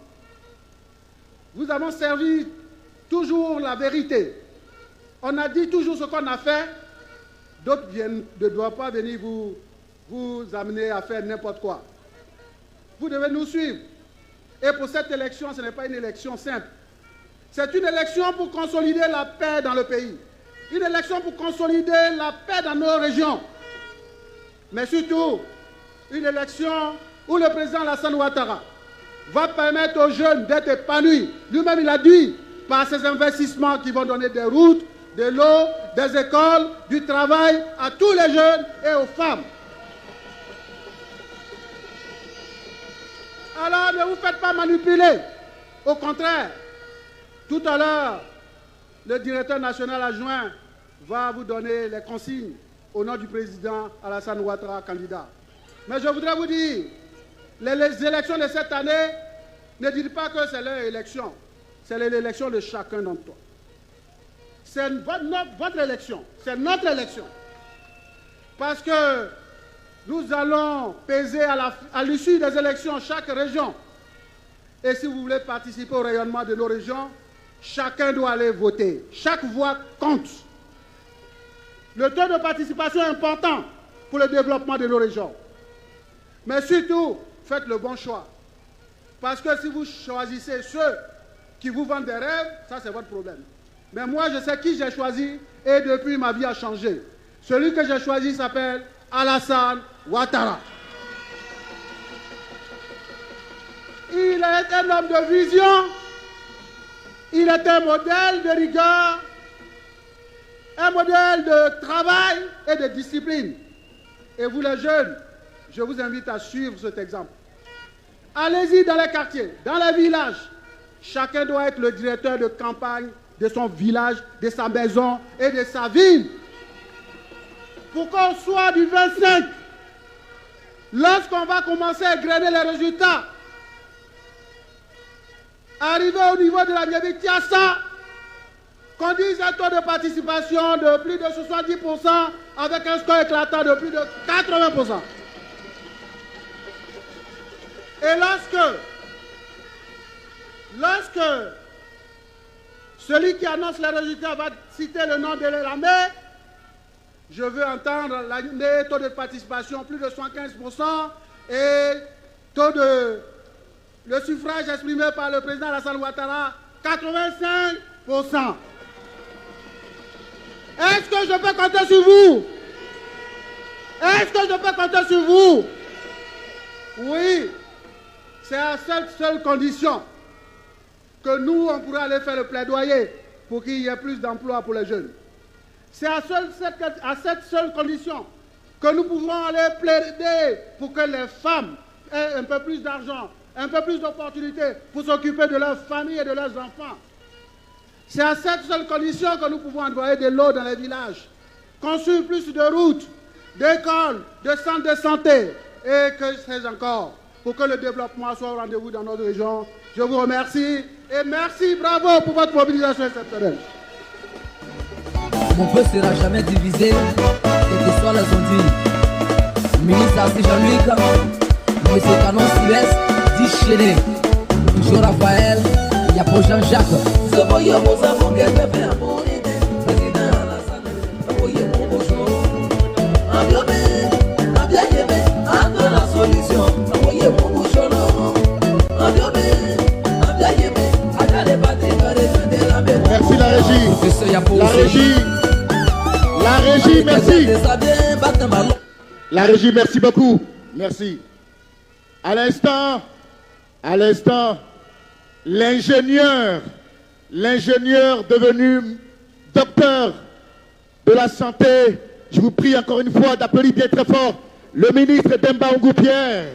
vous avons servi toujours la vérité. On a dit toujours ce qu'on a fait. D'autres ne doivent pas venir vous amener à faire n'importe quoi. Vous devez nous suivre. Et pour cette élection, ce n'est pas une élection simple. C'est une élection pour consolider la paix dans le pays. Une élection pour consolider la paix dans nos régions. Mais surtout, une élection où le président Alassane Ouattara va permettre aux jeunes d'être épanouis. Lui-même, il a dit, par ces investissements qui vont donner des routes, de l'eau, des écoles, du travail à tous les jeunes et aux femmes. Alors, ne vous faites pas manipuler. Au contraire, tout à l'heure, le directeur national adjoint va vous donner les consignes au nom du président Alassane Ouattara, candidat. Mais je voudrais vous dire, les élections de cette année, ne dites pas que c'est leur élection. C'est l'élection de chacun d'entre toi. C'est votre élection, c'est notre élection. Parce que nous allons peser à l'issue des élections chaque région. Et si vous voulez participer au rayonnement de nos régions, chacun doit aller voter. Chaque voix compte. Le taux de participation est important pour le développement de nos régions. Mais surtout, faites le bon choix. Parce que si vous choisissez ceux qui vous vendent des rêves, ça c'est votre problème. Mais moi, je sais qui j'ai choisi et depuis, ma vie a changé. Celui que j'ai choisi s'appelle Alassane Ouattara. Il est un homme de vision, il est un modèle de rigueur, un modèle de travail et de discipline. Et vous les jeunes, je vous invite à suivre cet exemple. Allez-y dans les quartiers, dans les villages. Chacun doit être le directeur de campagne de son village, de sa maison et de sa ville. Pour qu'on soit du 25, lorsqu'on va commencer à grainer les résultats, arriver au niveau de la Nyébi-Tiassa, qu'on dise un taux de participation de plus de 70% avec un score éclatant de plus de 80%. Et lorsque celui qui annonce les résultats va citer le nom de la mère, je veux entendre le taux de participation plus de 75% et le suffrage exprimé par le président Alassane Ouattara, 85%. Est-ce que je peux compter sur vous? Est-ce que je peux compter sur vous? Oui. C'est à cette seule condition que nous, on pourra aller faire le plaidoyer pour qu'il y ait plus d'emplois pour les jeunes. C'est à cette seule condition que nous pouvons aller plaider pour que les femmes aient un peu plus d'argent, un peu plus d'opportunités pour s'occuper de leur famille et de leurs enfants. C'est à cette seule condition que nous pouvons envoyer de l'eau dans les villages, construire plus de routes, d'écoles, de centres de santé, et que sais-je encore, pour que le développement soit au rendez-vous dans notre région. Je vous remercie et merci, bravo pour votre mobilisation exceptionnelle. Mon peuple ne sera jamais divisé, quel que soit les ondits. Ministre Assis Jean-Luc, M. Canon Sylvestre, dit Chéné, Joe Raphaël, il y a pour Jean-Jacques. Ce voyez vos enfants qui peuvent faire mon idée. Président Alassane, voyez mon bonjour. En biomé, en bien aimé, entre la solution. Voyez mon bonjour. En biomé, en bien aimé, entre les bâtiments, de la mémoire. Merci la régie. La régie. La régie, merci. La régie, merci beaucoup. Merci. À l'instant, l'ingénieur devenu docteur de la santé, je vous prie encore une fois d'applaudir bien très fort le ministre Demba Ongou-Pierre.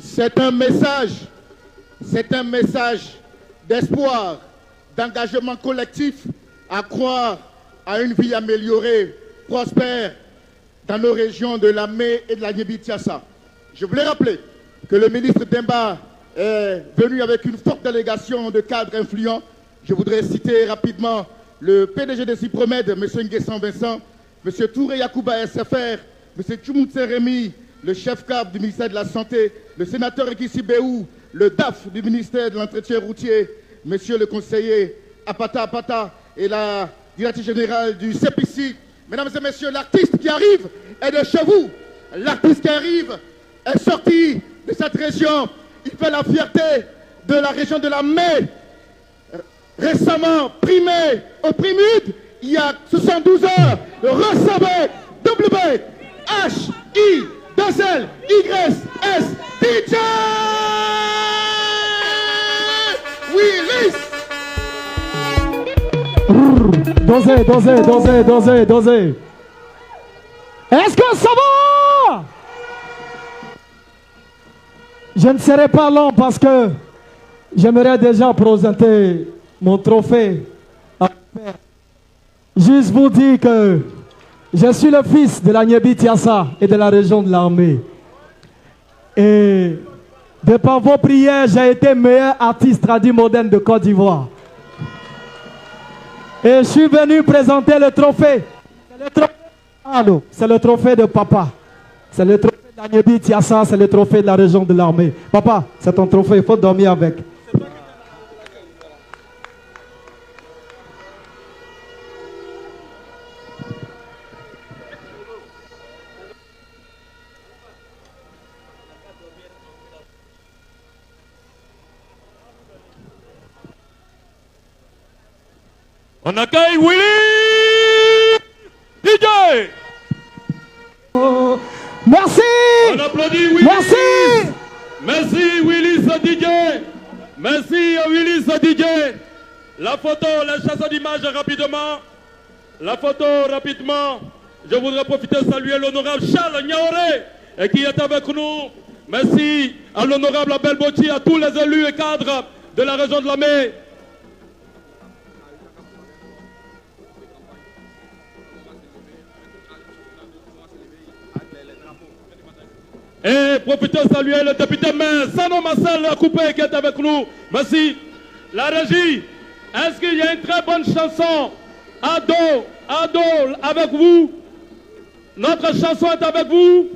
C'est un message d'espoir, d'engagement collectif à croire à une vie améliorée, prospère dans nos régions de Lamé et de la Yébi-Tiassa. Je voulais rappeler que le ministre Demba est venu avec une forte délégation de cadres influents. Je voudrais citer rapidement le PDG de Cypromède, M. Nguessan Vincent, M. Touré Yakouba SFR, M. Tchoumoutse Rémi, le chef CAF du ministère de la Santé, le sénateur Ekissi Béou, le DAF du ministère de l'Entretien routier, M. le conseiller Apata et la directrice générale du CEPICI. Mesdames et messieurs, l'artiste qui arrive est de chez vous. L'artiste qui arrive est sorti de cette région. Il fait la fierté de la région de la Mai. Récemment primé au Primud, il y a 72 heures, recevez W-H-I-2-L-Y-S DJ Willis. Dosez. Est-ce que ça va? Je ne serai pas long parce que j'aimerais déjà présenter mon trophée. Juste vous dire que je suis le fils de la Yébi-Tiassa et de la région de l'Armée. Et de par vos prières, j'ai été meilleur artiste traduit moderne de Côte d'Ivoire. Et je suis venu présenter le trophée. C'est le trophée de papa. C'est le trophée de la Yébi-Tiassa, c'est le trophée de la région de l'Armée. Papa, c'est ton trophée, il faut dormir avec. On accueille Willy DJ. Merci. On applaudit Willy. Merci Willy DJ. Merci Willy DJ. La photo, la chasse d'image rapidement. La photo rapidement. Je voudrais profiter de saluer l'honorable Charles Niaoré qui est avec nous. Merci à l'honorable Abel Boti, à tous les élus et cadres de la région de Lamé. Et profitez de saluer le député maire Sano Marcel Coupé qui est avec nous. Merci. La régie, est-ce qu'il y a une très bonne chanson? Ado, avec vous. Notre chanson est avec vous.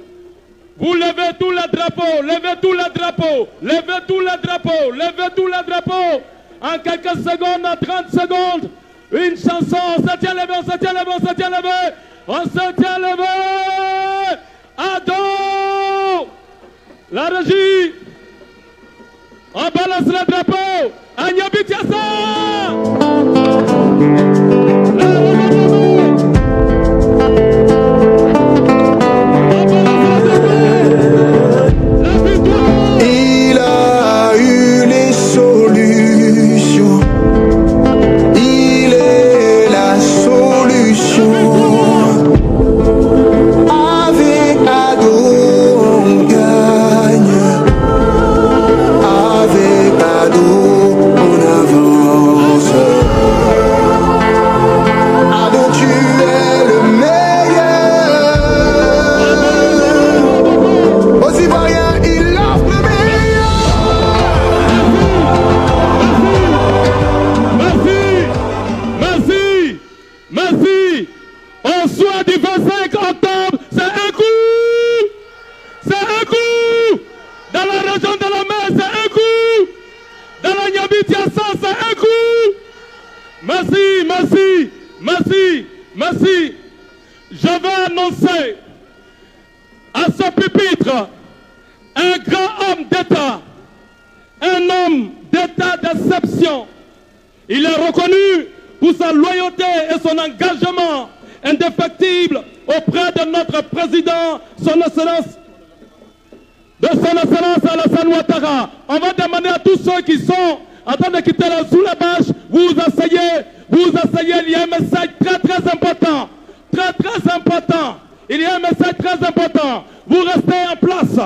Vous levez tous les drapeaux, levez tous les drapeaux, levez tous les drapeaux, levez tous les drapeaux. En quelques secondes, en 30 secondes, une chanson. On se tient levé, on se tient levé, on se tient levé. On se tient levé. Ado! La régie! On balance le drapeau! À Yébi-Tiassa! Il a eu les solutions. Il est la solution. Avec Ado, on gagne. Avec Ado, on avance. merci, merci, merci. Je vais annoncer à ce pupitre un grand homme d'État, un homme d'État d'exception. Il est reconnu pour sa loyauté et son engagement indéfectible auprès de notre président, son Excellence Alassane Ouattara. On va demander à tous ceux qui sont en train de quitter sous la bâche, vous asseyez, il y a un message très très important, très important. Il y a un message très important. Vous restez en place.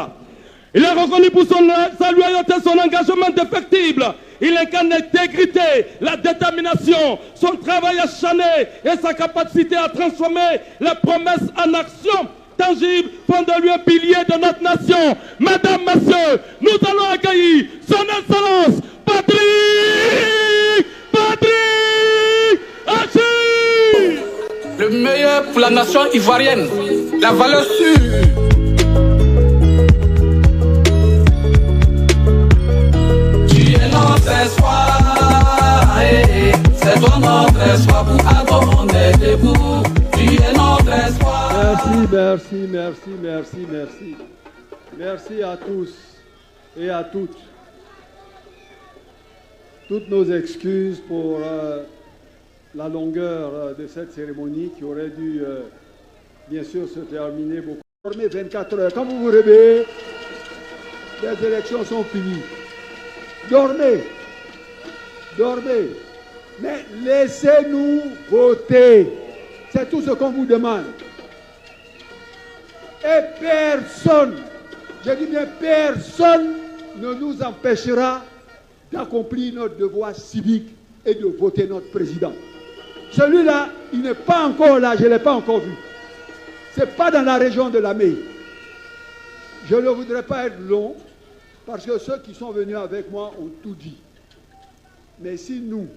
Il est reconnu pour sa loyauté, son engagement indéfectible. Il incarne l'intégrité, la détermination, son travail acharné et sa capacité à transformer les promesses en action tangible font de lui un pilier de notre nation. Mesdames, Messieurs, nous allons accueillir son Excellence Patrick Achi. Le meilleur pour la nation ivoirienne, la valeur sûre. Tu es notre espoir, c'est toi notre espoir pour avoir on est debout. Tu es notre espoir. Merci. Merci à tous et à toutes. Toutes nos excuses pour la longueur de cette cérémonie qui aurait dû, bien sûr, se terminer beaucoup. Dormez 24 heures. Quand vous vous réveillez, les élections sont finies. Dormez. Mais laissez-nous voter. C'est tout ce qu'on vous demande. Et personne, je dis bien personne, ne nous empêchera d'accomplir notre devoir civique et de voter notre président. Celui-là, il n'est pas encore là, je ne l'ai pas encore vu. Ce n'est pas dans la région de la Méi. Je ne voudrais pas être long, parce que ceux qui sont venus avec moi ont tout dit. Mais si nous,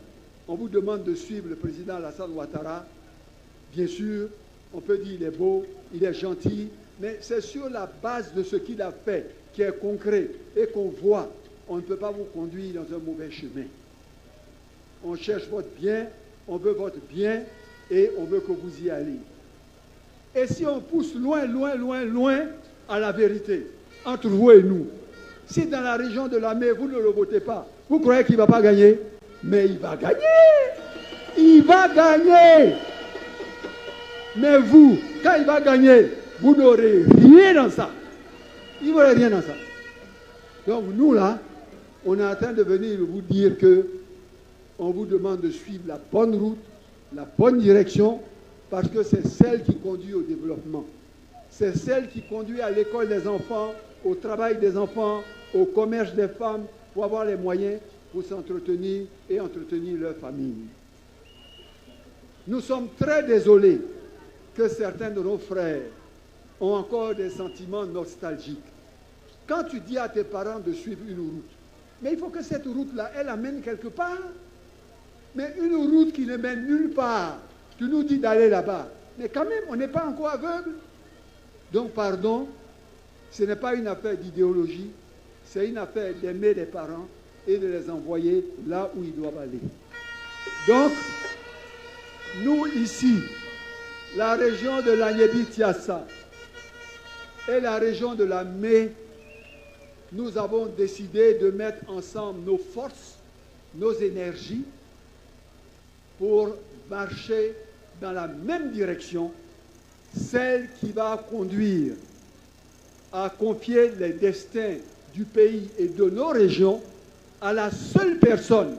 on vous demande de suivre le président Alassane Ouattara, bien sûr, on peut dire qu'il est beau, il est gentil, mais c'est sur la base de ce qu'il a fait, qui est concret et qu'on voit. On ne peut pas vous conduire dans un mauvais chemin. On cherche votre bien, on veut votre bien et on veut que vous y allez. Et si on pousse loin à la vérité, entre vous et nous, si dans la région de la mer, vous ne le votez pas, vous croyez qu'il ne va pas gagner? Mais il va gagner! Il va gagner! Mais vous, quand il va gagner, vous n'aurez rien dans ça. Il n'y aura rien dans ça. Donc nous là, on est en train de venir vous dire que on vous demande de suivre la bonne route, la bonne direction, parce que c'est celle qui conduit au développement. C'est celle qui conduit à l'école des enfants, au travail des enfants, au commerce des femmes, pour avoir les moyens pour s'entretenir et entretenir leur famille. Nous sommes très désolés que certains de nos frères ont encore des sentiments nostalgiques. Quand tu dis à tes parents de suivre une route, mais il faut que cette route-là, elle amène quelque part. Mais une route qui ne mène nulle part, tu nous dis d'aller là-bas. Mais quand même, on n'est pas encore aveugle. Donc, pardon, ce n'est pas une affaire d'idéologie, c'est une affaire d'aimer les parents et de les envoyer là où ils doivent aller. Donc, nous ici, la région de l'Anyébi-Tiassa et la région de la Méi, nous avons décidé de mettre ensemble nos forces, nos énergies pour marcher dans la même direction, celle qui va conduire à confier les destins du pays et de nos régions à la seule personne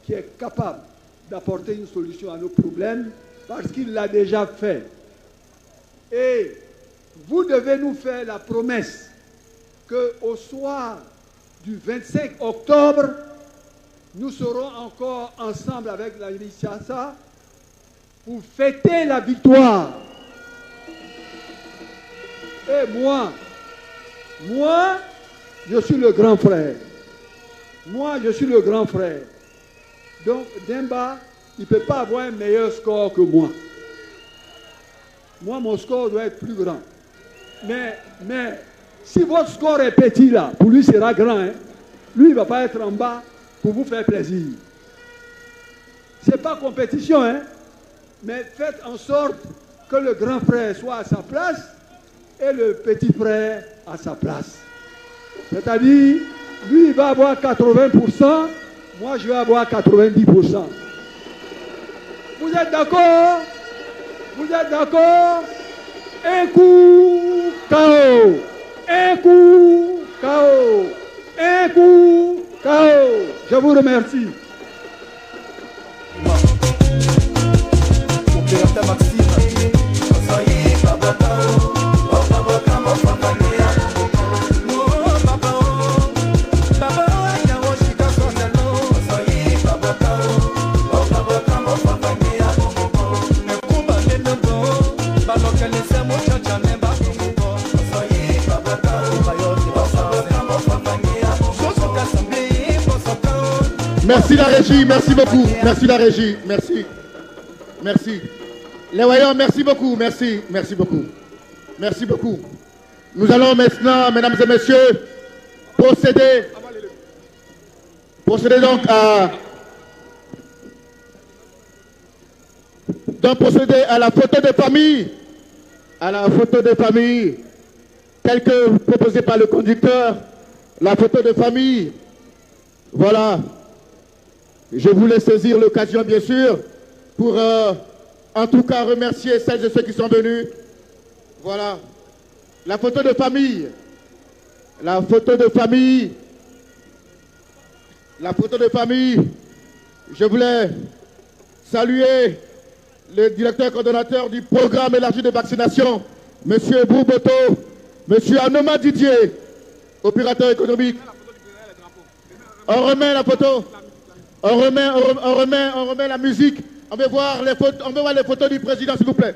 qui est capable d'apporter une solution à nos problèmes, parce qu'il l'a déjà fait. Et vous devez nous faire la promesse qu'au soir du 25 octobre, nous serons encore ensemble avec la Tiassa pour fêter la victoire. Et moi, je suis le grand frère. Moi, je suis le grand frère. Donc, Demba, il ne peut pas avoir un meilleur score que moi. Moi, mon score doit être plus grand. Mais si votre score est petit là, pour lui, sera grand. Hein? Lui, il ne va pas être en bas pour vous faire plaisir. Ce n'est pas compétition, hein, mais faites en sorte que le grand frère soit à sa place et le petit frère à sa place. C'est-à-dire, lui, il va avoir 80%, moi, je vais avoir 90%. Vous êtes d'accord? Vous êtes d'accord? Un coup, KO. Un coup, KO. Un coup, KO. Je vous remercie. Opérateur Maxime. Merci la régie, merci beaucoup. Merci la régie, merci. Merci. Les voyants, merci beaucoup, merci, merci beaucoup. Merci beaucoup. Nous allons maintenant, mesdames et messieurs, procéder donc à la photo de famille. À la photo de famille, telle que proposée par le conducteur. La photo de famille. Voilà. Je voulais saisir l'occasion, bien sûr, pour en tout cas remercier celles et ceux qui sont venus. Voilà. La photo de famille. La photo de famille. La photo de famille. Je voulais saluer le directeur coordonnateur du programme élargi de vaccination, M. Bourboto, M. Anoma Didier, opérateur économique. On remet la photo. On remet la musique. On veut voir les photos du président, s'il vous plaît.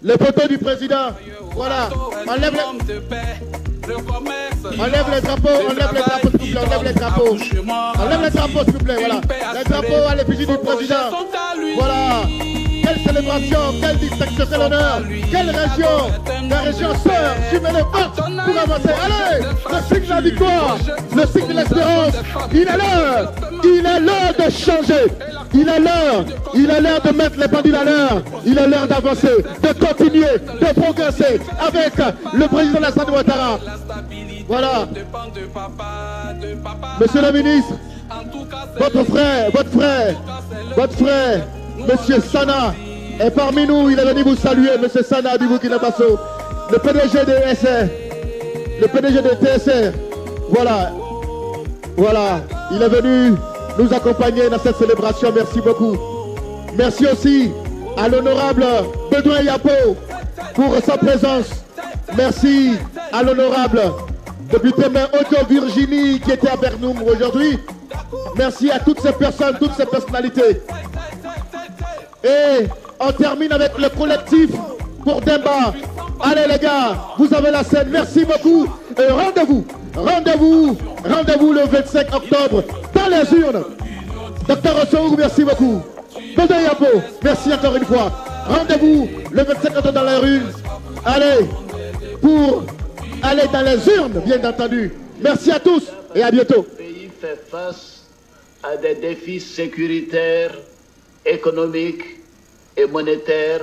Les photos du président. Voilà. Enlève les drapeaux, s'il vous plaît. Enlève les drapeaux. Enlève les drapeaux, s'il vous plaît. Voilà. Les drapeaux à l'effigie du président. Voilà. Quelle célébration, quelle distinction, quel honneur. Quelle région. La région sœur. Suivez les portes pour avancer. Allez. Le signe de la victoire. Le signe de l'espérance. Il est l'heure. Il est l'heure de changer. Il est l'heure de mettre les pendules à l'heure. Il est l'heure d'avancer, de continuer, de progresser avec le président Alassane Ouattara. Voilà. Monsieur le ministre, votre frère, Monsieur Sana, est parmi nous. Il est venu vous saluer, Monsieur Sana du Burkina Faso, le PDG de SR, le PDG de TSR. Voilà. Voilà. Il est venu nous accompagner dans cette célébration. Merci beaucoup. Merci aussi à l'honorable Bedouin Yapo pour sa présence. Merci à l'honorable député maire Otto Virginie qui était à Bernoum aujourd'hui. Merci à toutes ces personnes, toutes ces personnalités. Et on termine avec le collectif pour Demba. Allez les gars, vous avez la scène. Merci beaucoup. Et rendez-vous le 25 octobre dans les urnes. Docteur Ossou, merci beaucoup. Bedouin Yapo, merci encore une fois. Rendez-vous le 25 octobre dans les urnes. Allez, pour aller dans les urnes, bien entendu. Merci à tous et à bientôt. Le pays fait face à des défis sécuritaires, économiques et monétaires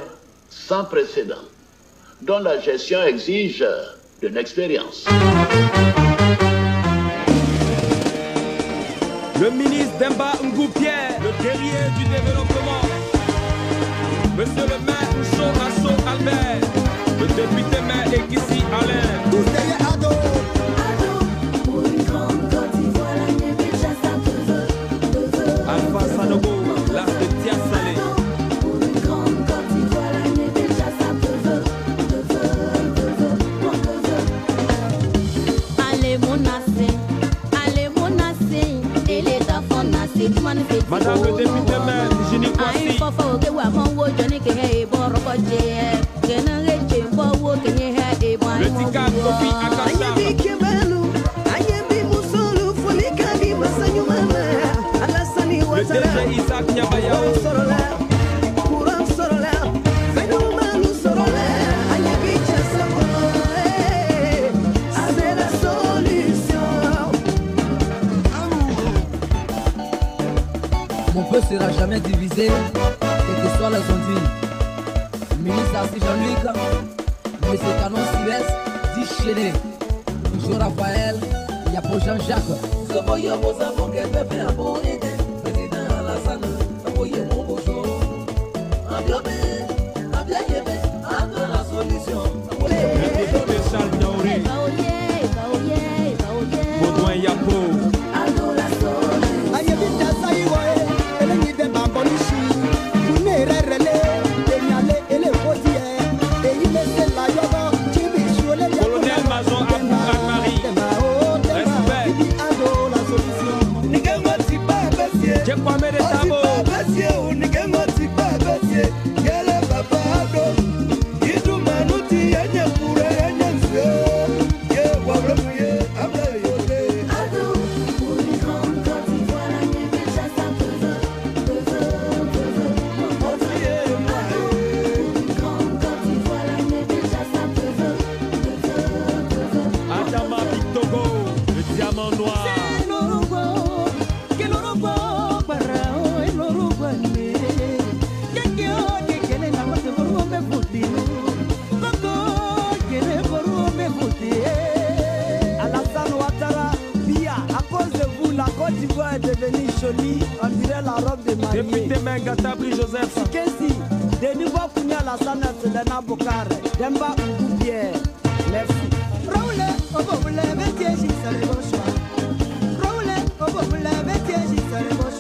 sans précédent, dont la gestion exige de l'expérience. Le ministre Demba Ngou-Pierre, le guerrier du développement. Monsieur le maire Ncho Asso Albert, le député maire Ekissi Alain. Tous derrière Ado. Pour une grande Côte d'Ivoire, la Niébé-Chassa te veut. Alpha Sanogo, l'art de Tia Salé. Pour une grande Côte d'Ivoire, la Niébé-Chassa te veut. Allez mon assez, et les enfants nassés, tu m'en fais. Madame le député maire, Génie Kwasi. Le Tika Kofi Akasa. Le DG Isaac Nyabayao. Mon peuple sera jamais jamais divisé, quels que soient les enduits. Ministre Assis Jean-Luc, Monsieur Canon Sylvestre, dit Chéné, Toujours Raphaël, il y a pour Jean-Jacques. Président Alassane, mon bonjour. La solution. Spécial Nauri. Baudouin Yapo. Colonel Mazon Abou Anne-Marie. Respect. J'ai pas mis de tabou. Est devenue jolie, on dirait la robe de mariée. Député Mengatabri Joseph. Sikensi, Denibo Kounia Lassana Selena Bokar, Demba Pierre. Merci. Roule, Obo, vous l'avez dit, c'est le bon choix. Roule, Obo, vous l'avez dit, c'est le bon choix.